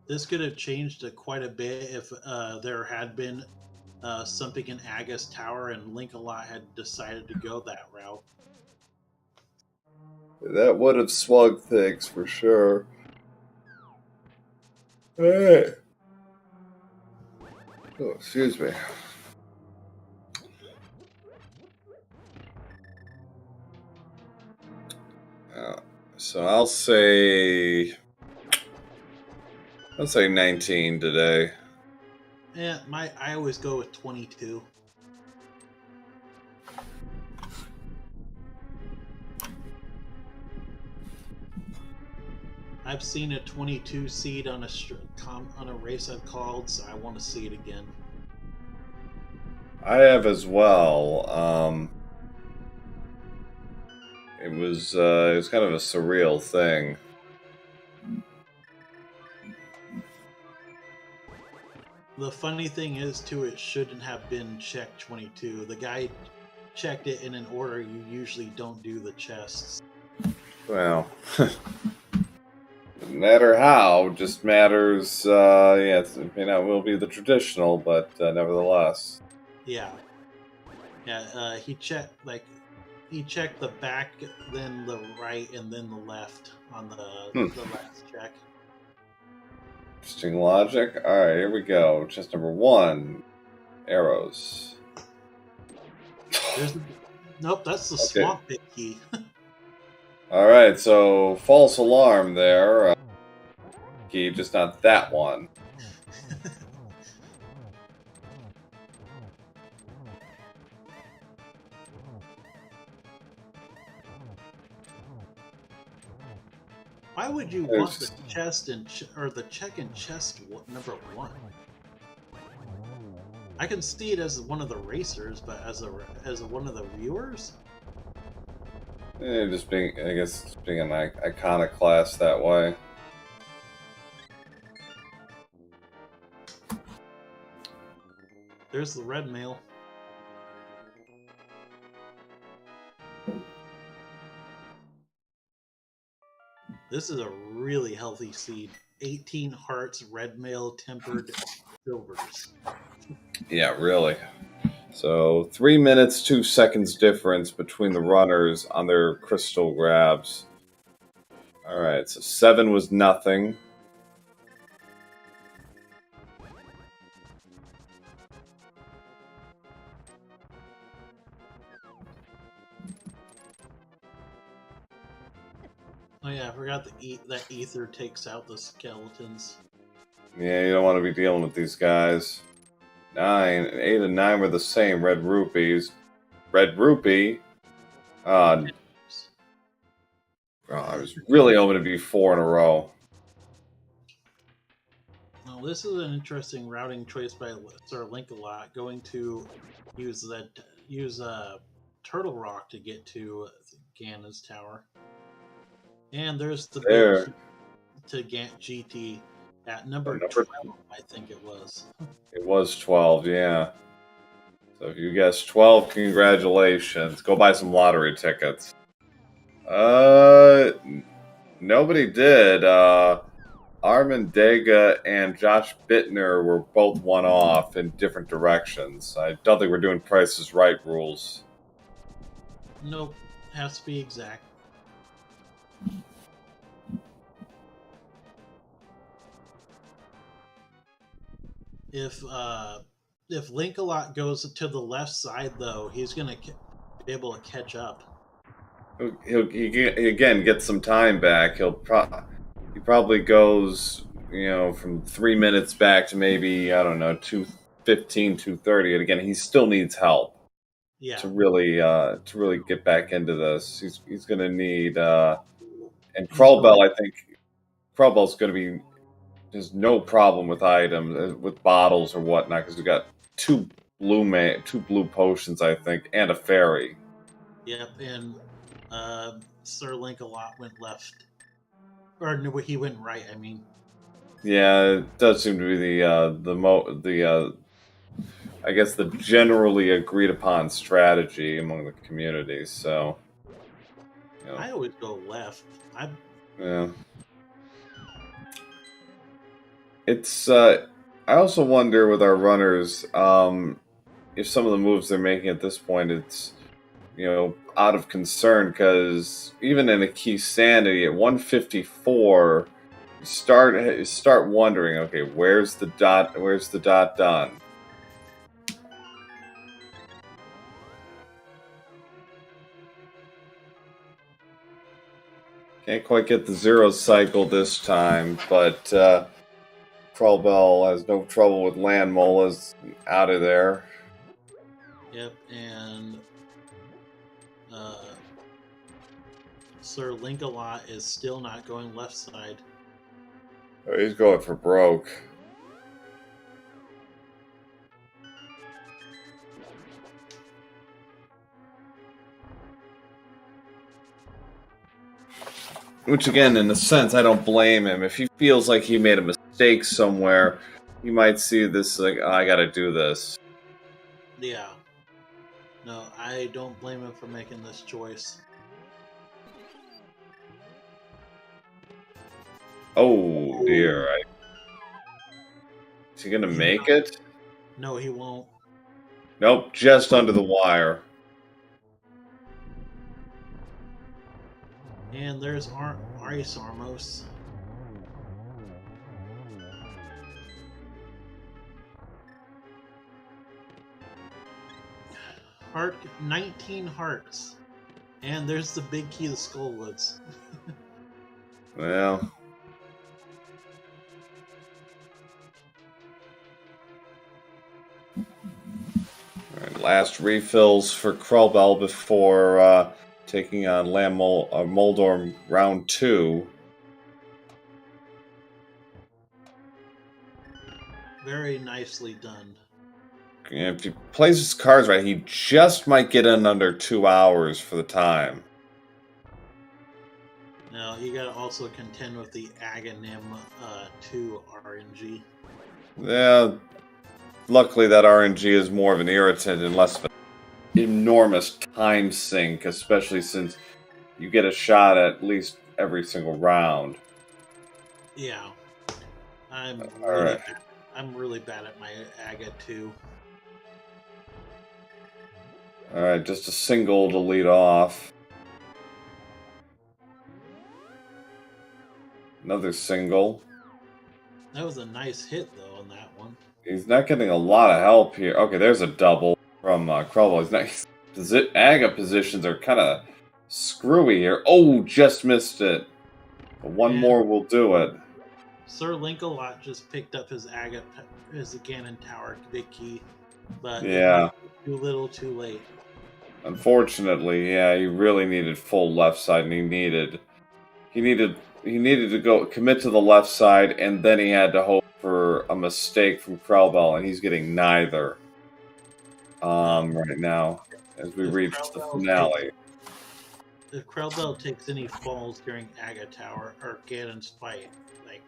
Speaker 2: This could have changed quite a bit if there had been something in Aga's tower and Linkalot had decided to go that route.
Speaker 1: That would have slugged things for sure. Hey. Oh, excuse me. So I'll say 19 today.
Speaker 2: Yeah, I always go with 22. I've seen a 22 seed on a race I've called, so I want to see it again.
Speaker 1: I have as well. It was kind of a surreal thing.
Speaker 2: The funny thing is, too, it shouldn't have been check 22. The guy checked it in an order you usually don't do the chests.
Speaker 1: Well, doesn't matter how, just matters. Yeah, it may not will be the traditional, but nevertheless.
Speaker 2: Yeah, yeah. He checked the back, then the right, and then the left on the last check.
Speaker 1: Interesting logic. All right, here we go. Chest number 1, arrows.
Speaker 2: Nope, that's the swamp pit key.
Speaker 1: All right, so false alarm there. Key, just not that one.
Speaker 2: Why would you want the chest or the check and chest number 1? I can see it as one of the racers, but as one of the viewers.
Speaker 1: Just being, I guess, being an iconoclast that way.
Speaker 2: There's the red mail. This is a really healthy seed. 18 hearts, red mail, tempered silvers.
Speaker 1: Yeah, really. So 3 minutes, 2 seconds difference between the runners on their crystal grabs. All right, so 7 was nothing.
Speaker 2: Oh yeah, I forgot that ether takes out the skeletons.
Speaker 1: Yeah, you don't want to be dealing with these guys. 9, 8, and 9 were the same. Red rupees. Red rupee. I was really hoping to be 4 in a row.
Speaker 2: Well, this is an interesting routing choice by SirLinkalot, going to use Turtle Rock to get to Ganna's tower. And there's the big to GT at number 12, I think it was.
Speaker 1: It was 12, yeah. So if you guessed 12, congratulations. Go buy some lottery tickets. Nobody did. Armin Dega and Josh Bittner were both one off in different directions. I don't think we're doing Price is Right rules.
Speaker 2: Nope, has to be exact. If Linkalot goes to the left side, though, he's gonna be able to catch up.
Speaker 1: He again gets some time back. He probably goes, from 3 minutes back to maybe, I don't know, 2:15, 2:30, and again he still needs help.
Speaker 2: Yeah.
Speaker 1: To really get back into this, he's going to need and Krelbel. I think Krelbel's going to be. There's no problem with items, with bottles or whatnot, because we've got two blue potions, I think, and a fairy.
Speaker 2: Yep, and SirLinkalot went left, or no, he went right. I mean.
Speaker 1: Yeah, it does seem to be I guess the generally agreed upon strategy among the community. So,
Speaker 2: I always go left.
Speaker 1: Yeah. It's. I also wonder with our runners, if some of the moves they're making at this point, it's out of concern, because even in a key sanity at 154, start wondering, okay, where's the dot? Where's the dot done? Can't quite get the 0 cycle this time, but krelbel has no trouble with land molas out of there.
Speaker 2: Yep, and SirLinkalot is still not going left side.
Speaker 1: Oh, he's going for broke. Which, again, in a sense, I don't blame him. If he feels like he made a mistake somewhere, he might see this like, oh, I gotta do this.
Speaker 2: Yeah. No, I don't blame him for making this choice.
Speaker 1: Oh, dear. Is he gonna make it?
Speaker 2: No, he won't.
Speaker 1: Nope, just under the wire.
Speaker 2: And there's Ice Armos. Heart, 19 hearts. And there's the big key to Skullwoods.
Speaker 1: Well. Alright, last refills for krelbel before taking on Moldorm round 2.
Speaker 2: Very nicely done.
Speaker 1: If he plays his cards right, he just might get in under 2 hours for the time.
Speaker 2: Now, you gotta also contend with the Aghanim 2 RNG.
Speaker 1: Yeah, luckily that RNG is more of an irritant and less of an enormous time sink, especially since you get a shot at least every single round.
Speaker 2: Yeah. I'm really bad at my Aga 2.
Speaker 1: Alright, just a single to lead off. Another single.
Speaker 2: That was a nice hit, though, on that one.
Speaker 1: He's not getting a lot of help here. Okay, there's a double from krelbel. He's not. Aga positions are kind of screwy here. Oh, just missed it. But one more will do it.
Speaker 2: SirLinkalot just picked up his Ganon Tower big key, but
Speaker 1: yeah,
Speaker 2: too little, too late.
Speaker 1: Unfortunately, yeah, he really needed full left side, and he needed to go commit to the left side, and then he had to hope for a mistake from krelbel, and he's getting neither. Right now, as we reach the finale.
Speaker 2: If krelbel takes any falls during Aga Tower or Ganon's fight, like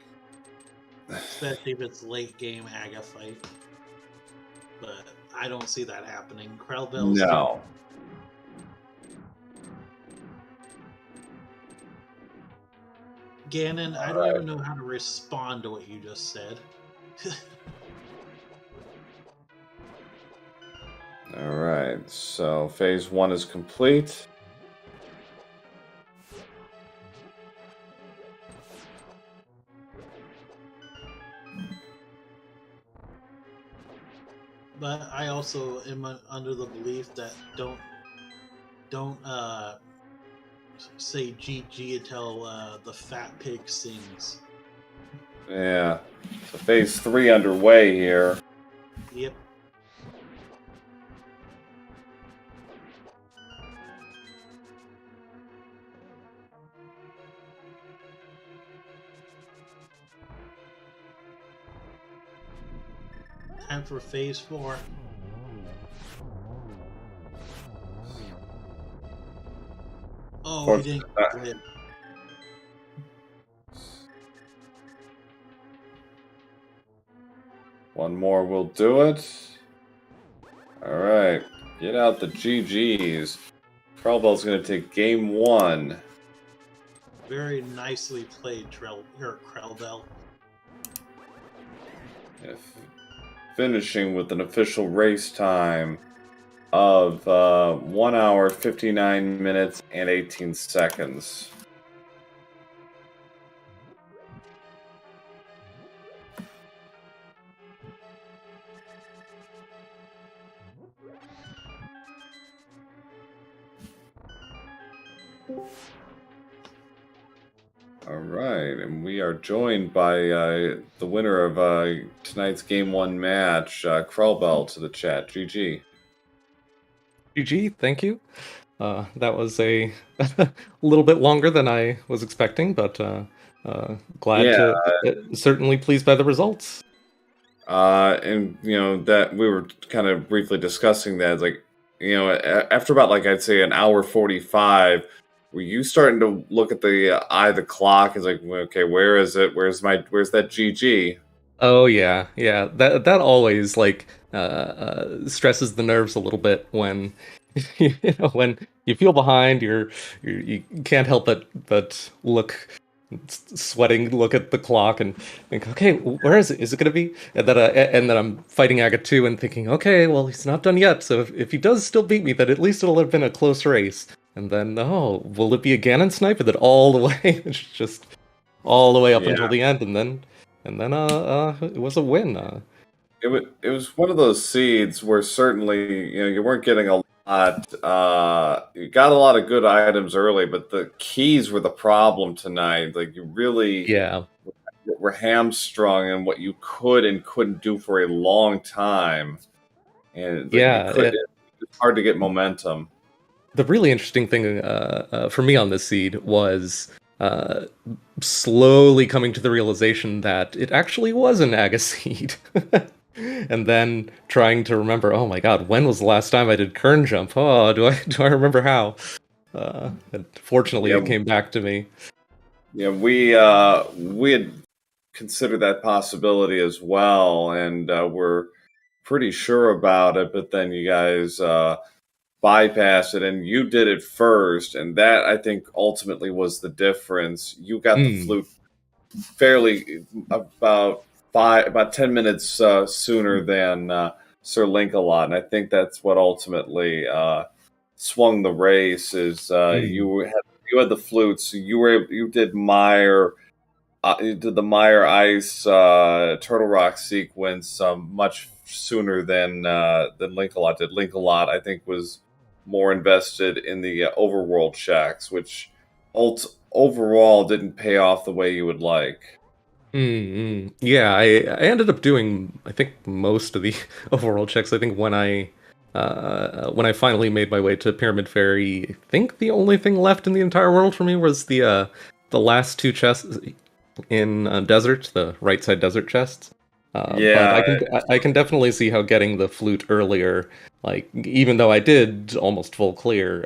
Speaker 2: especially if it's late game Aga fight, but I don't see that happening. krelbel's
Speaker 1: no.
Speaker 2: Ganon, I don't even know how to respond to what you just said.
Speaker 1: Alright, so phase 1 is complete.
Speaker 2: But I also am under the belief that don't say GG until the fat pig sings.
Speaker 1: Yeah. So phase 3 underway here.
Speaker 2: Yep. Time for phase 4. Oh, he didn't clip.
Speaker 1: One more will do it. Alright. Get out the GGs. krelbel's going to take game 1.
Speaker 2: Very nicely played, krelbel.
Speaker 1: Finishing with an official race time of 1 hour, 59 minutes, and 18 seconds. All right, and we are joined by the winner of tonight's Game 1 match, krelbel, to the chat. GG.
Speaker 3: GG, thank you. That was a little bit longer than I was expecting, but glad to certainly pleased by the results.
Speaker 1: And that we were kind of briefly discussing that. It's like, after about I'd say an hour 45, were you starting to look at the eye of the clock? It's like, okay, where is it? Where's that GG?
Speaker 3: Oh yeah. That always stresses the nerves a little bit when when you feel behind. You can't help but look. Sweating, look at the clock and think, okay, where is it? Is it going to be? And then I'm fighting Aga 2 and thinking, okay, well, he's not done yet. So if he does still beat me, then at least it'll have been a close race. And then, oh, will it be a Ganon snipe? And then all the way, it's just all the way up until the end. And then it was a win.
Speaker 1: It was one of those seeds where certainly you weren't getting a lot. You got a lot of good items early, but the keys were the problem tonight. You really were hamstrung in what you could and couldn't do for a long time, and it's hard to get momentum.
Speaker 3: The really interesting thing for me on this seed was slowly coming to the realization that it actually was an Aga seed. And then trying to remember, oh my god, when was the last time I did Kern jump? Oh, do I remember how? And fortunately, it came back to me.
Speaker 1: Yeah, we had considered that possibility as well, and we're pretty sure about it. But then you guys bypassed it, and you did it first, and that I think ultimately was the difference. You got the flute fairly about 10 minutes sooner than SirLinkalot, and I think that's what ultimately swung the race. Is you had the flute, so you did Mire, you did the Mire Ice Turtle Rock sequence much sooner than Linkalot did. Linkalot, I think, was more invested in the overworld checks, which overall didn't pay off the way you would like.
Speaker 3: Yeah, I ended up doing, I think, most of the overworld checks. I think when I finally made my way to Pyramid Fairy, I think the only thing left in the entire world for me was the last two chests in Desert, the right side desert chests. But I can definitely see how getting the flute earlier, even though I did almost full clear,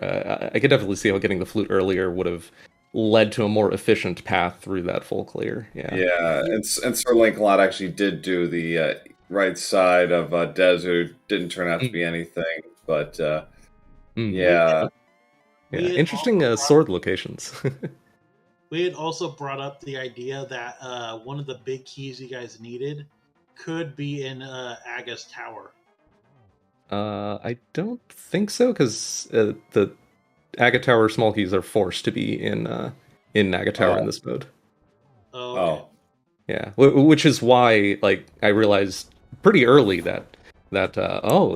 Speaker 3: I could definitely see how getting the flute earlier would have led to a more efficient path through that full clear.
Speaker 1: And SirLinkalot actually did do the right side of Desert. Didn't turn out to be anything, but
Speaker 3: interesting sword locations.
Speaker 2: We had also brought up the idea that one of the big keys you guys needed could be in Aga's tower.
Speaker 3: I don't think so, because the Aga Tower small keys are forced to be in Aga Tower in this mode.
Speaker 2: Okay.
Speaker 3: Yeah, which is why I realized pretty early that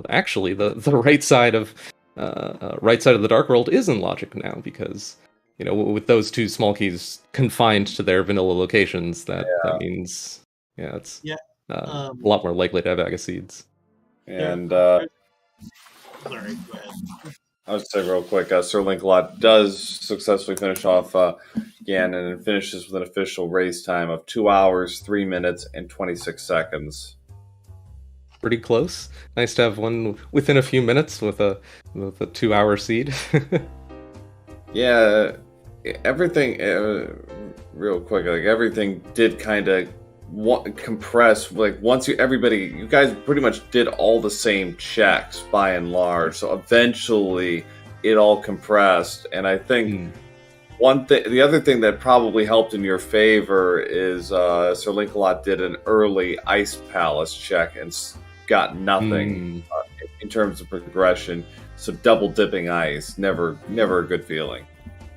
Speaker 3: actually the right side of the Dark World is in Logic now, because with those two small keys confined to their vanilla locations, that means it's a lot more likely to have Aga seeds.
Speaker 1: And
Speaker 2: sorry, go ahead.
Speaker 1: I would say real quick, SirLinkalot does successfully finish off Ganon and finishes with an official race time of 2 hours, 3 minutes, and 26 seconds.
Speaker 3: Pretty close. Nice to have one within a few minutes with a 2 hour seed.
Speaker 1: Yeah, everything, real quick, everything did kind of compress. Once you guys pretty much did all the same checks by and large, so eventually it all compressed. And I think the other thing that probably helped in your favor is SirLinkalot did an early Ice Palace check and got nothing in terms of progression. So double dipping ice, never a good feeling.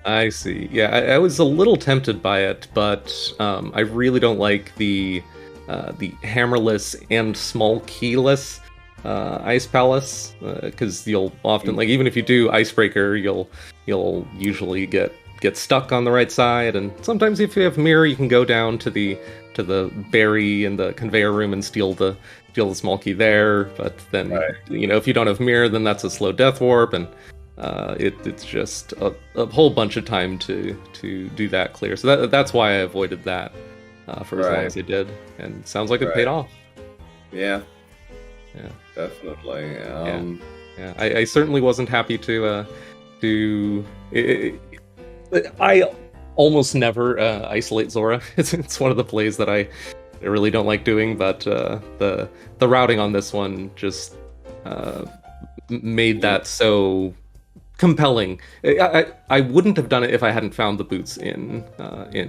Speaker 3: I see. Yeah, I was a little tempted by it, but I really don't like the hammerless and small keyless Ice Palace, because you'll often, even if you do Icebreaker, you'll you'll usually get stuck on the right side, and sometimes if you have mirror, you can go down to the berry in the conveyor room and steal the small key there. But then if you don't have mirror, then that's a slow death warp, and it's just a whole bunch of time to do that clear. So that's why I avoided that for as long as I did, and sounds like it paid off.
Speaker 1: Yeah, definitely.
Speaker 3: I certainly wasn't happy to I almost never isolate Zora. It's one of the plays that I really don't like doing, but the routing on this one just made that so compelling. I wouldn't have done it if I hadn't found the boots in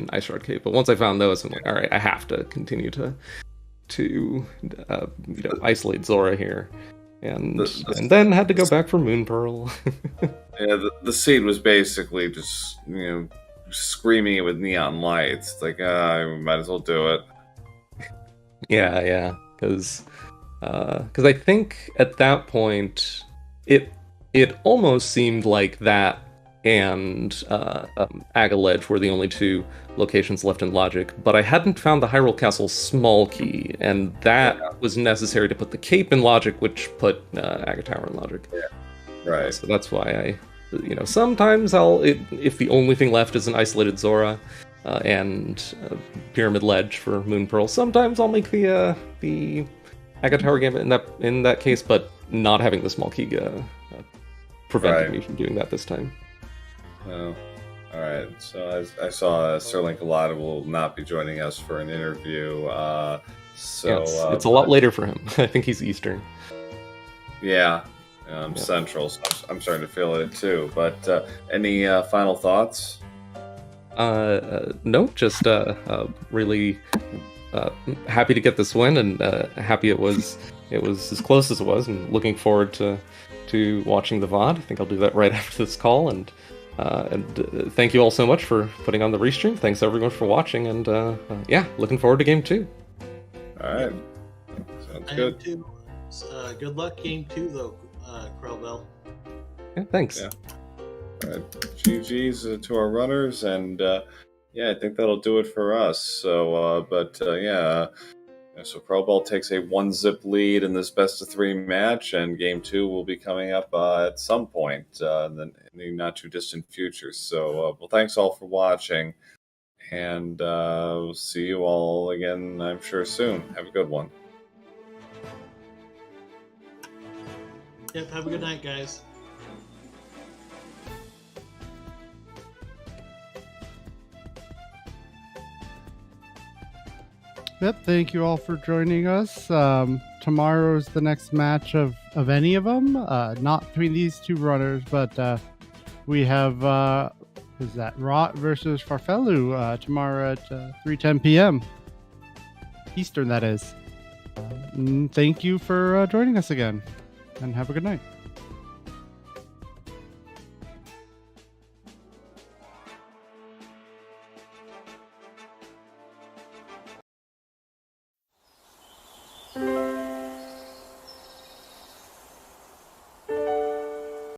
Speaker 3: Ice Shard Cave, but once I found those, I'm like, all right, I have to continue to isolate Zora here, and then had to go back for Moon Pearl.
Speaker 1: The seed was basically just screaming it with neon lights. It's like, I might as well do it.
Speaker 3: Yeah, because I think at that point it almost seemed like that and Aga Ledge were the only two locations left in Logic, but I hadn't found the Hyrule Castle small key, and that was necessary to put the cape in Logic, which put Aga Tower in Logic.
Speaker 1: Yeah, right.
Speaker 3: So that's why sometimes if the only thing left is an isolated Zora and Pyramid Ledge for Moon Pearl, sometimes I'll make the Aga Tower game in that case, but not having the small key prevented me from doing that this time.
Speaker 1: Oh, all right. So I saw SirLinkalot will not be joining us for an interview.
Speaker 3: It's a lot later for him. I think he's Eastern.
Speaker 1: Yeah, Central. So I'm starting to feel it too. But any final thoughts? No, just really happy to get this win, and happy it was as close as it was, and looking forward to watching the VOD. I think I'll do that right after this call, and thank you all so much for putting on the restream. Thanks everyone for watching, and looking forward to Game 2. All right, sounds good.
Speaker 2: Good luck Game 2 though, krelbel.
Speaker 3: Yeah, thanks.
Speaker 1: Yeah. All right, GG's to our runners, and I think that'll do it for us. So, so krelbel takes a 1-zip lead in this best-of-3 match, and Game 2 will be coming up at some point in the not-too-distant future. So, thanks all for watching, and we'll see you all again, I'm sure, soon. Have a good one.
Speaker 2: Yep, have a good night, guys.
Speaker 4: Yep, thank you all for joining us. Tomorrow's the next match of any of them. Not between these two runners, but we have Rot versus Farfelu tomorrow at 3:10 p.m. Eastern, that is. Thank you for joining us again, and have a good night.
Speaker 5: Thank you.